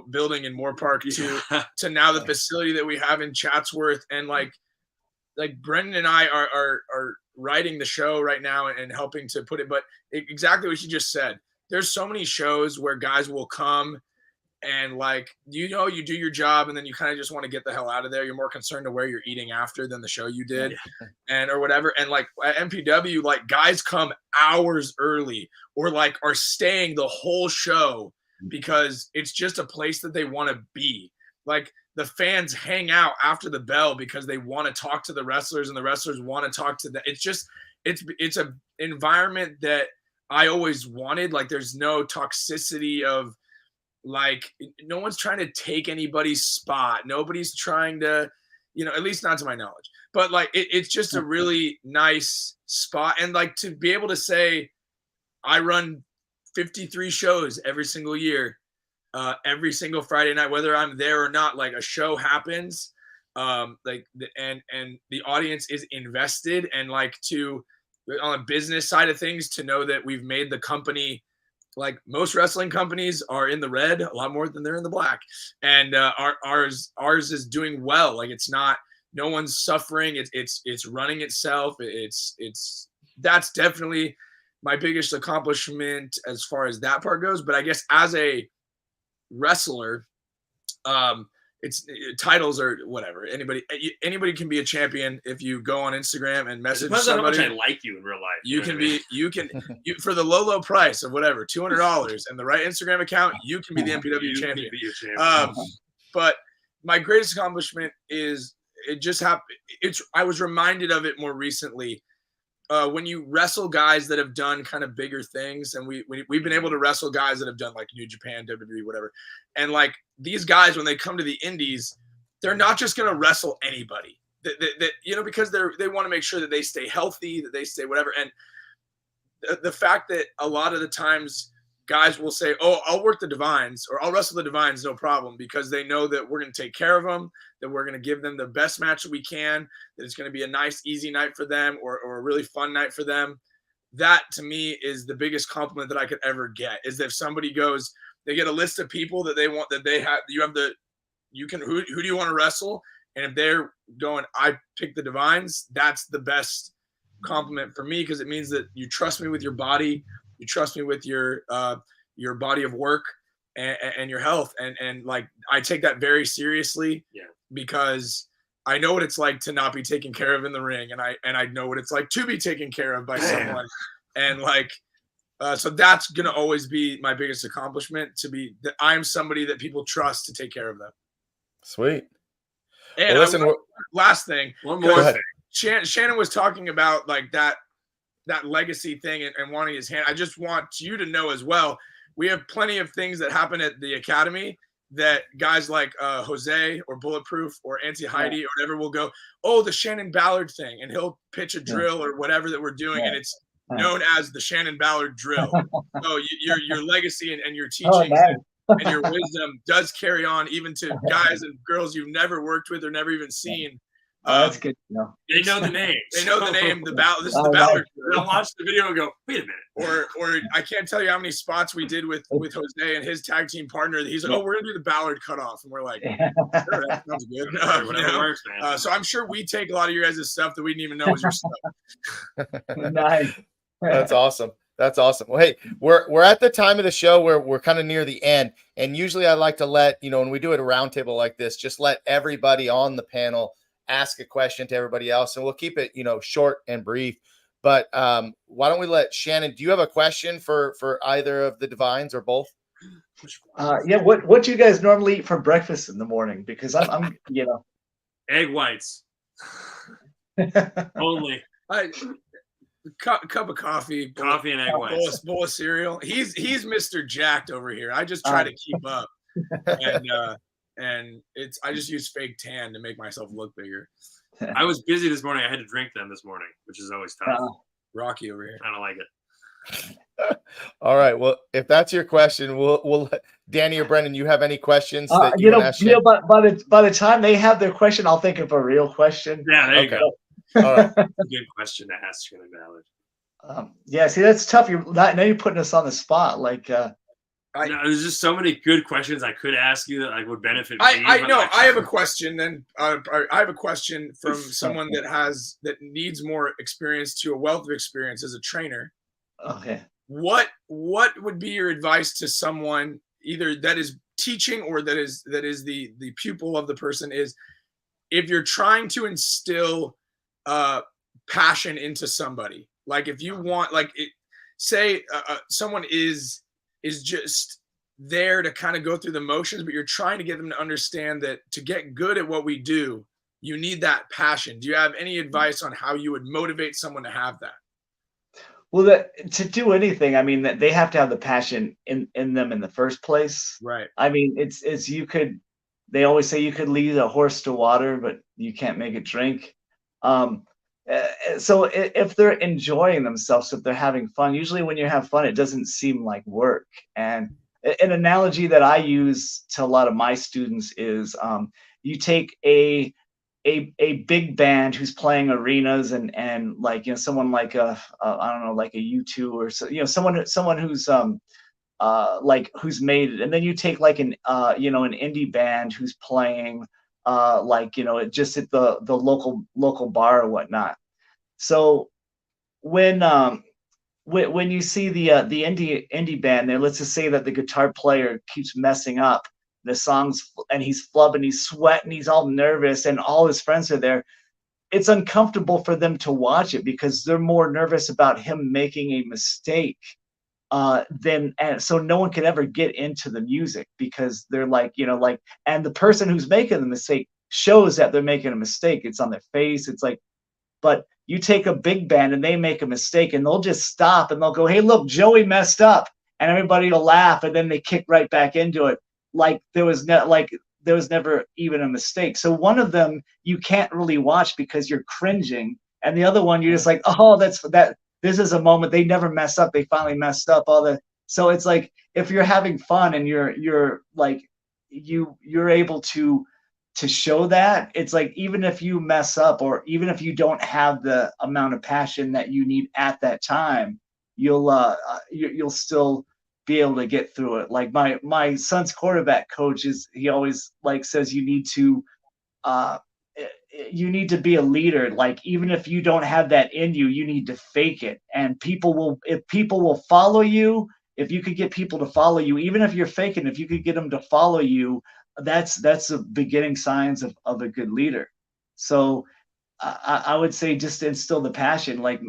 building in Moore Park to now the facility that we have in Chatsworth, and like Brendan and I are writing the show right now and helping to put it, but exactly what you just said. There's so many shows where guys will come and like, you do your job and then you kind of just want to get the hell out of there. You're more concerned to where you're eating after than the show you did or whatever. And like at MPW, like guys come hours early or like are staying the whole show because it's just a place that they want to be. Like, the fans hang out after the bell because they want to talk to the wrestlers and the wrestlers want to talk to them. It's just, it's a environment that I always wanted. Like, there's no toxicity of like, no one's trying to take anybody's spot. Nobody's trying to, at least not to my knowledge, but like, it's just a really nice spot. And like, to be able to say, I run 53 shows every single year. Every single Friday night, whether I'm there or not, like a show happens, and the audience is invested, and like on a business side of things, to know that we've made the company, like most wrestling companies are in the red a lot more than they're in the black, and ours is doing well. Like, it's not, no one's suffering. It's running itself. That's definitely my biggest accomplishment as far as that part goes. But I guess as a wrestler, it's titles or whatever. Anybody can be a champion if you go on Instagram and message somebody. How much I like you in real life. You can for the low price of whatever, $200 and the right Instagram account, you can be the MPW champion. But my greatest accomplishment is it just happened. I was reminded of it more recently. When you wrestle guys that have done kind of bigger things, and we've been able to wrestle guys that have done like New Japan, WWE, whatever. And like these guys, when they come to the indies, they're not just going to wrestle anybody that because they want to make sure that they stay healthy, that they stay whatever. And the fact that a lot of the times guys will say, oh, I'll work the Divines or I'll wrestle the Divines, no problem, because they know that we're going to take care of them, that we're going to give them the best match that we can, that it's going to be a nice, easy night for them or a really fun night for them. That to me is the biggest compliment that I could ever get, is that if somebody goes, they get a list of people that they want, that they have, who do you want to wrestle? And if they're going, I pick the Divines, that's the best compliment for me, because it means that you trust me with your body, you trust me with your body of work and your health, and like I take that very seriously, because I know what it's like to not be taken care of in the ring, and I know what it's like to be taken care of by someone, and like so that's gonna always be my biggest accomplishment, to be that I'm somebody that people trust to take care of them. Sweet. And well, listen, last thing, one more thing. Shannon was talking about like that legacy thing and wanting his hand. I just want you to know as well, we have plenty of things that happen at the academy that guys like Jose or Bulletproof or Auntie Heidi or whatever will go, oh, the Shannon Ballard thing, and he'll pitch a drill or whatever that we're doing, and it's known as the Shannon Ballard drill. So your legacy and your teachings and your wisdom does carry on even to guys and girls you've never worked with or never even seen. That's good to know. They know the name. They know the name. This is the Ballard. They'll watch the video and go, wait a minute. Or I can't tell you how many spots we did with Jose and his tag team partner. He's like, oh, we're gonna do the Ballard cutoff, and we're like, sure, that sounds good. Whatever works, man. So I'm sure we take a lot of your guys' stuff that we didn't even know was your stuff. Nice. That's awesome. That's awesome. Well, hey, we're at the time of the show where we're kind of near the end, and usually I like to let when we do it a roundtable like this, just let everybody on the panel ask a question to everybody else, and we'll keep it short and brief. But why don't we let Shannon? Do you have a question for either of the Divines or both? What do you guys normally eat for breakfast in the morning? Because I'm egg whites only. Cup of coffee and egg whites, bowl of cereal. He's Mr. Jacked over here. I just try to keep up, and I just use fake tan to make myself look bigger. I was busy this morning. I had to drink them this morning, which is always tough. Rocky over here. I don't like it. All right. Well, if that's your question, we'll let Danny or Brendan. You have any questions that you want to ask? But by the time they have their question, I'll think of a real question. Yeah, there you go. All right. Good question to ask, Shannon Ballard. See, that's tough. Now you're putting us on the spot. Like, there's just so many good questions I could ask you that would benefit me. I know. I have a question. Then I have a question from someone that needs more experience to a wealth of experience as a trainer. Okay. What would be your advice to someone either that is teaching or that is the pupil of the person, is if you're trying to instill passion into somebody, like if you want, say someone is just there to kind of go through the motions, but you're trying to get them to understand that to get good at what we do, you need that passion. Do you have any advice on how you would motivate someone to have that? Well, to do anything, I mean, that they have to have the passion in them in the first place. Right. I mean, it's they always say you could lead a horse to water, but you can't make it drink. So if they're enjoying themselves, if they're having fun, usually when you have fun, it doesn't seem like work. And an analogy that I use to a lot of my students is you take a big band who's playing arenas and someone like I don't know, like a U2 or so, someone who's who's made it, and then you take like an indie band who's playing just at the local bar or whatnot. So when you see the indie band there, let's just say that the guitar player keeps messing up the songs and he's flubbing, he's sweating, he's all nervous, and all his friends are there. It's uncomfortable for them to watch it because they're more nervous about him making a mistake and so no one can ever get into the music because they're and the person who's making the mistake shows that they're making a mistake. It's on their face. It's like, but you take a big band and they make a mistake and they'll just stop and they'll go, hey, look, Joey messed up, and everybody will laugh, and then they kick right back into it like there was never even a mistake. So one of them you can't really watch because you're cringing, and the other one you're just like, oh, that this is a moment they never mess up. They finally messed up so it's like if you're having fun and you're like you're able to show that, it's like even if you mess up or even if you don't have the amount of passion that you need at that time, you'll still be able to get through it. Like my son's quarterback coach he always like says you need to be a leader. Like even if you don't have that in you, you need to fake it. And if people will follow you, if you could get people to follow you, even if you're faking, if you could get them to follow you, that's the beginning signs of a good leader. So I would say just instill the passion, like,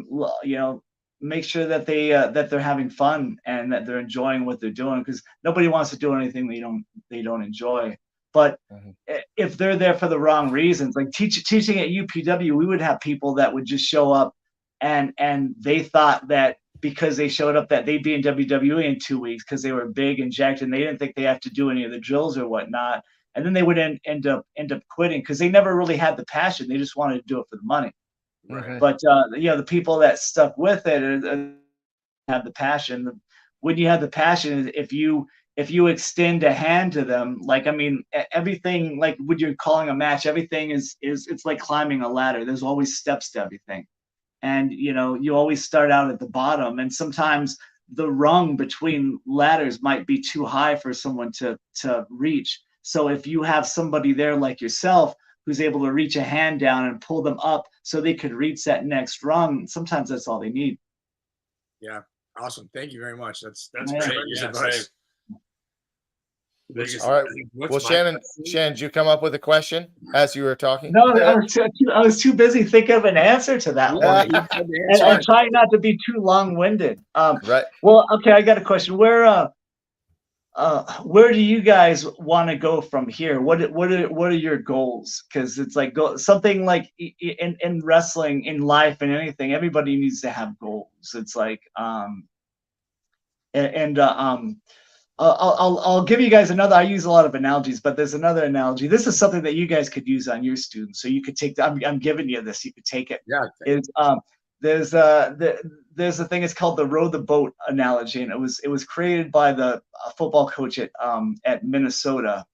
make sure that that they're having fun and that they're enjoying what they're doing, because nobody wants to do anything they don't enjoy. But if they're there for the wrong reasons, like teaching at UPW, we would have people that would just show up and they thought that because they showed up that they'd be in WWE in 2 weeks because they were big and jacked and they didn't think they have to do any of the drills or whatnot. And then they would end up quitting because they never really had the passion. They just wanted to do it for the money. Right. But the people that stuck with it have the passion. When you have the passion, if you extend a hand to them, like, I mean, everything, like when you're calling a match, everything is it's like climbing a ladder. There's always steps to everything. And, you always start out at the bottom. And sometimes the rung between ladders might be too high for someone to reach. So if you have somebody there like yourself who's able to reach a hand down and pull them up so they could reach that next rung, sometimes that's all they need. Yeah. Awesome. Thank you very much. That's great. tremendous advice. All right. Well, Shannon, did you come up with a question as you were talking? No, I was too busy thinking of an answer to that one. And trying not to be too long-winded. Right. Well, okay, I got a question. Where do you guys want to go from here? What are your goals? Because it's like something like in wrestling, in life, and anything, everybody needs to have goals. It's like I'll give you guys another. I use a lot of analogies, but there's another analogy. This is something that you guys could use on your students, so you could take. I'm giving you this. You could take it. Yeah. There's a thing. It's called the row the boat analogy, and it was created by the football coach at Minnesota.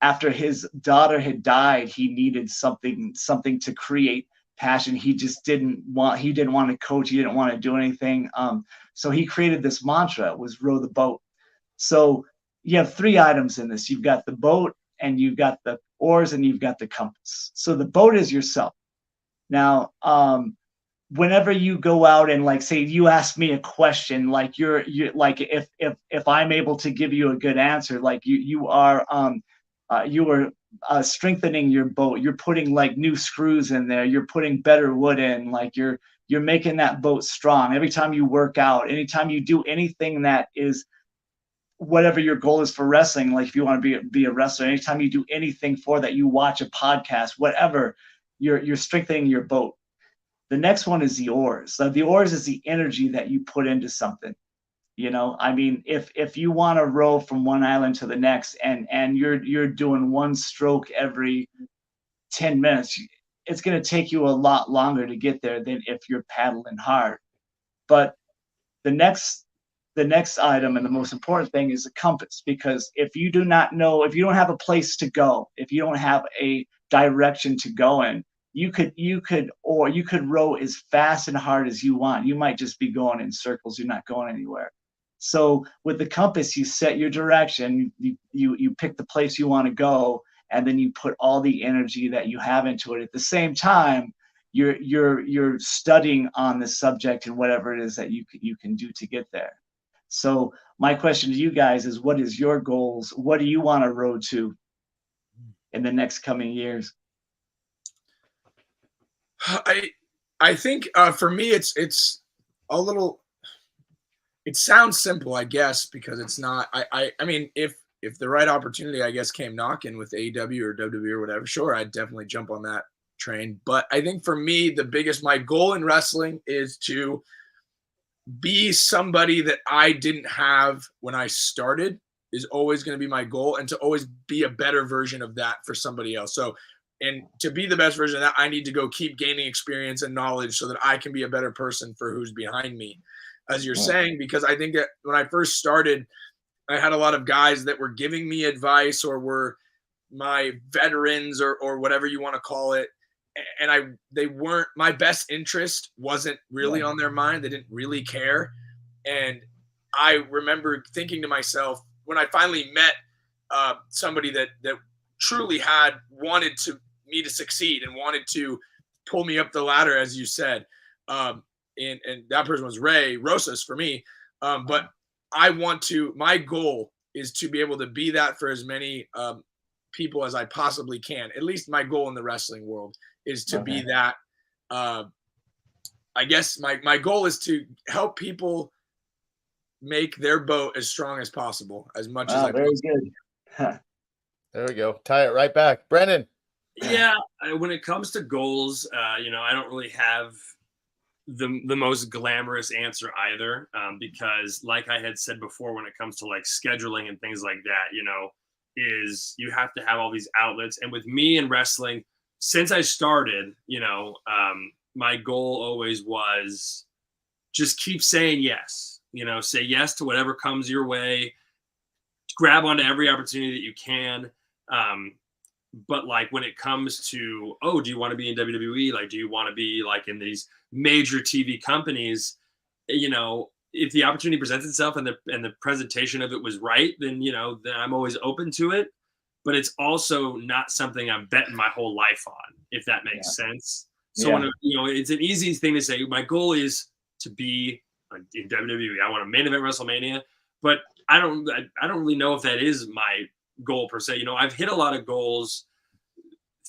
After his daughter had died, he needed something to create passion. He just didn't want to coach. He didn't want to do anything. So he created this mantra. It was row the boat. So you have three items in this. You've got the boat, and you've got the oars, and you've got the compass. So the boat is yourself. Now, whenever you go out and, like, say you ask me a question, like you're like, if I'm able to give you a good answer, like you are strengthening your boat. You're putting like new screws in there. You're putting better wood in. Like you're making that boat strong. Every time you work out, anytime you do anything that is whatever your goal is for wrestling, like if you want to be a wrestler, anytime you do anything for that, you watch a podcast, whatever, you're strengthening your boat. The next one is the oars. So the oars is the energy that you put into something. I mean, if you want to row from one island to the next and you're doing one stroke every 10 minutes, it's going to take you a lot longer to get there than if you're paddling hard. But the next item and the most important thing is a compass, because if you don't have a place to go, if you don't have a direction to go in, you could row as fast and hard as you want. You might just be going in circles. You're not going anywhere. So with the compass, you set your direction, you pick the place you want to go, and then you put all the energy that you have into it. At the same time, you're studying on the subject and whatever it is that you can do to get there. So my question to you guys is, what is your goals? What do you want to row to in the next coming years? I think for me it's a little. It sounds simple, I guess, because it's not. I mean, if if the right opportunity, I guess, came knocking with AEW or WWE or whatever, sure, I'd definitely jump on that train. But I think for me, my goal in wrestling is to be somebody that I didn't have when I started is always going to be my goal, and to always be a better version of that for somebody else. So, and to be the best version of that, I need to go keep gaining experience and knowledge so that I can be a better person for who's behind me, as you're saying, because I think that when I first started, I had a lot of guys that were giving me advice or were my veterans or whatever you want to call it. And they weren't, my best interest wasn't really on their mind. They didn't really care. And I remember thinking to myself, when I finally met somebody that truly wanted me to succeed and wanted to pull me up the ladder, as you said, and that person was Ray Rosas for me. But my goal is to be able to be that for as many people as I possibly can. At least my goal in the wrestling world is to be that. I guess my goal is to help people make their boat as strong as possible, as much as I very possibly good. There we go. Tie it right back. Brennan. Yeah, when it comes to goals, I don't really have the most glamorous answer either, because like I had said before, when it comes to like scheduling and things like that, is you have to have all these outlets. And with me in wrestling, since I started, my goal always was just keep saying yes, say yes to whatever comes your way, grab onto every opportunity that you can. But like when it comes to, do you want to be in WWE? Like, do you want to be like in these major TV companies? If the opportunity presents itself and the presentation of it was right, then I'm always open to it. But it's also not something I'm betting my whole life on, if that makes sense. So when it's an easy thing to say, my goal is to be in WWE. I want to main event WrestleMania, but I don't really know if that is my goal per se. I've hit a lot of goals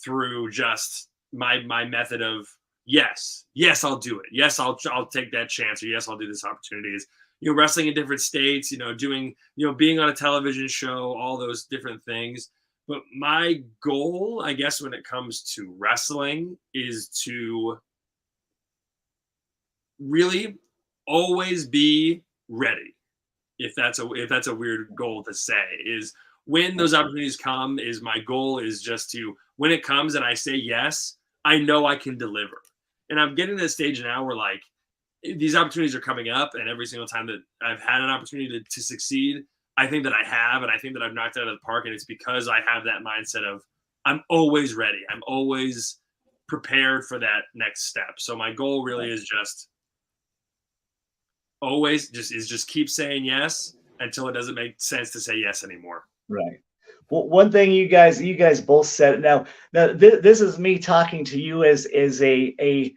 through just my method of yes, I'll do it. Yes, I'll take that chance, or yes, I'll do this opportunity. Is wrestling in different states, doing being on a television show, all those different things. But my goal, I guess, when it comes to wrestling is to really always be ready. If that's a weird goal to say, is when those opportunities come, is my goal is just to, when it comes and I say yes, I know I can deliver. And I'm getting to the stage now where like these opportunities are coming up, and every single time that I've had an opportunity to succeed, I think that I have, and I think that I've knocked it out of the park. And it's because I have that mindset of I'm always ready. I'm always prepared for that next step. So my goal really is just always just keep saying yes until it doesn't make sense to say yes anymore. Right. Well, one thing you guys both said. Now this is me talking to you as an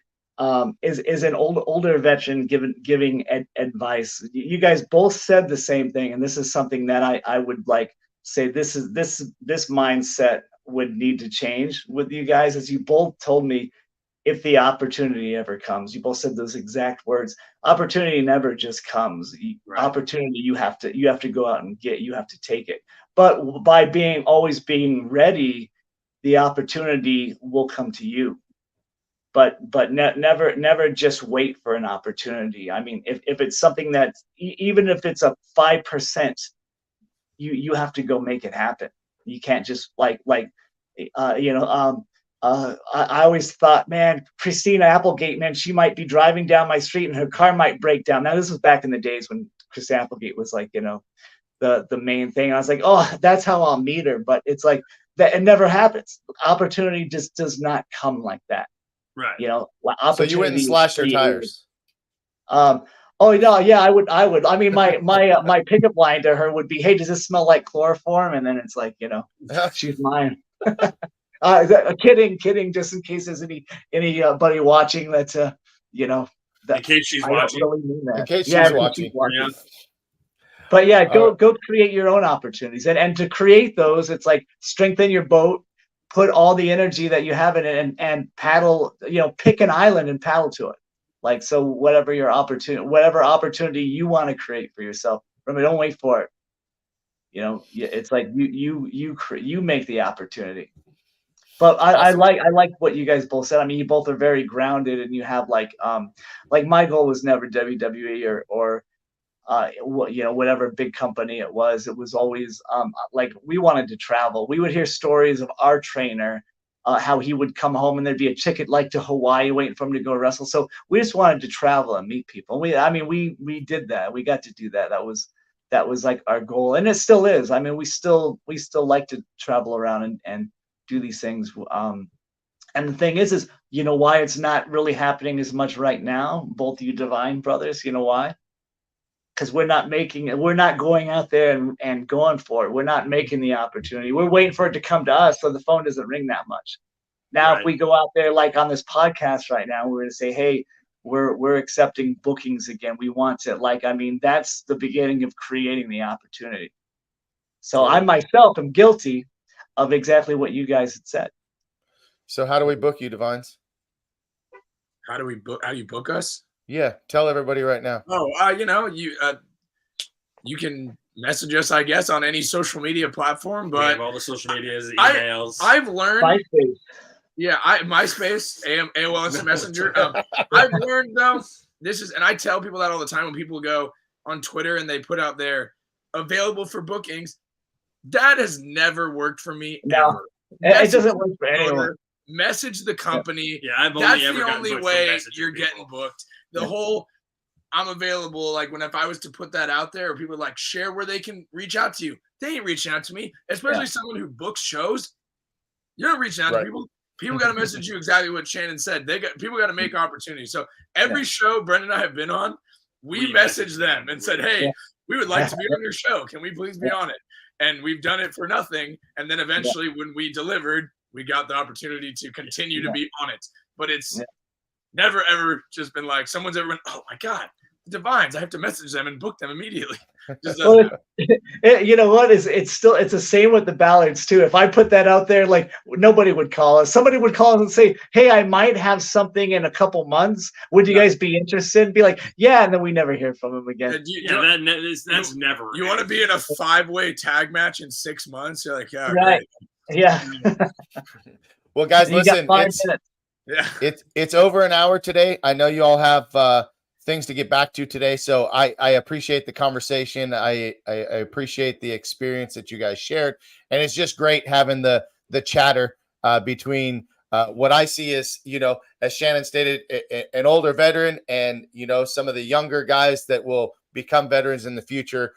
older veteran giving advice. You guys both said the same thing, and this is something that I would like say this mindset would need to change with you guys, as you both told me, if the opportunity ever comes. You both said those exact words. Opportunity never just comes. Right. Opportunity you have to go out and get. You have to take it. But by always being ready, the opportunity will come to you. But never just wait for an opportunity. I mean, if it's something that, even if it's a 5%, you have to go make it happen. You can't just I always thought, man, Christina Applegate, man, she might be driving down my street and her car might break down. Now, this was back in the days when Chris Applegate was like, the main thing. I was like, oh, that's how I'll meet her. But it's like that, it never happens. Opportunity just does not come like that. Right. So you went and slashed her tires. Oh no, yeah, I would. I mean, my pickup line to her would be, "Hey, does this smell like chloroform?" And then it's like, she's mine. Kidding. Just in case there's anybody watching that, in case she's watching. Really mean that. In case she's watching. Yeah. But yeah, go create your own opportunities, and to create those, it's like strengthen your boat, put all the energy that you have in it, and paddle. Pick an island and paddle to it. Like, so whatever opportunity you want to create for yourself, don't wait for it. it's like you make the opportunity. But I like what you guys both said. I mean, you both are very grounded, and you have like my goal was never WWE or whatever big company it was. It was always like we wanted to travel. We would hear stories of our trainer, how he would come home and there'd be a ticket like to Hawaii waiting for him to go wrestle. So we just wanted to travel and meet people. We did that. We got to do that. That was like our goal, and it still is. I mean, we still like to travel around and do these things. And the thing is why it's not really happening as much right now, both you Divine brothers, you know why? Because we're not going out there and going for it. We're not making the opportunity. We're waiting for it to come to us, so the phone doesn't ring that much. Now, If we go out there like on this podcast right now, we're going to say, hey, we're accepting bookings again. We want to that's the beginning of creating the opportunity. So I myself am guilty of exactly what you guys had said. So how do we book you, Divines? How do you book us? Yeah, tell everybody right now. You can message us, I guess, on any social media platform. But we have all the social medias, emails. I've learned. MySpace. Yeah, MySpace, AOL Instant Messenger. I've learned though. And I tell people that all the time when people go on Twitter and they put out there available for bookings. That has never worked for me. No, it doesn't work for anyone. Message the company. Yeah, that's the only way you're getting booked. The whole I'm available, like if I was to put that out there, or people like share where they can reach out to you. They ain't reaching out to me, especially someone who books shows. You're not reaching out to people. People got to message you exactly what Shannon said. People got to make opportunities. So every show Brendan and I have been on, we messaged them and said, hey, we would like to be on your show. Can we please be on it? And we've done it for nothing. And then eventually when we delivered, we got the opportunity to continue to be on it. But it's never, ever just been like someone's ever been, oh, my God, the Divines. I have to message them and book them immediately. You know what? It's the same with the Ballards, too. If I put that out there, like nobody would call us. Somebody would call us and say, hey, I might have something in a couple months. Would you guys be interested? And be like, yeah. And then we never hear from them again. That's never. You want to be in a 5-way tag match in 6 months? You're like, yeah, right. Great. Yeah. Well, guys, listen, it's over an hour today. I know you all have things to get back to today, so I appreciate the conversation. I appreciate the experience that you guys shared, and it's just great having the chatter between what I see is, as Shannon stated, an older veteran, and some of the younger guys that will become veterans in the future.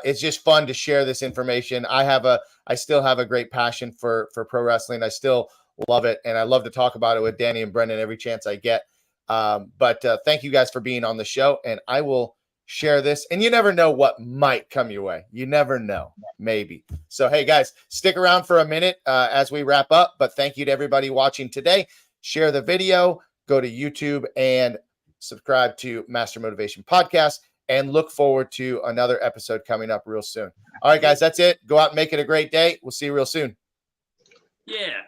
It's just fun to share this information. I still have a great passion for pro wrestling. I still love it, and I love to talk about it with Danny and Brendan every chance I get. But thank you guys for being on the show, and I will share this. And you never know what might come your way. You never know, maybe. So, hey, guys, stick around for a minute as we wrap up. But thank you to everybody watching today. Share the video, go to YouTube, and subscribe to Master Motivation Podcast. And look forward to another episode coming up real soon. All right, guys, that's it. Go out and make it a great day. We'll see you real soon. Yeah.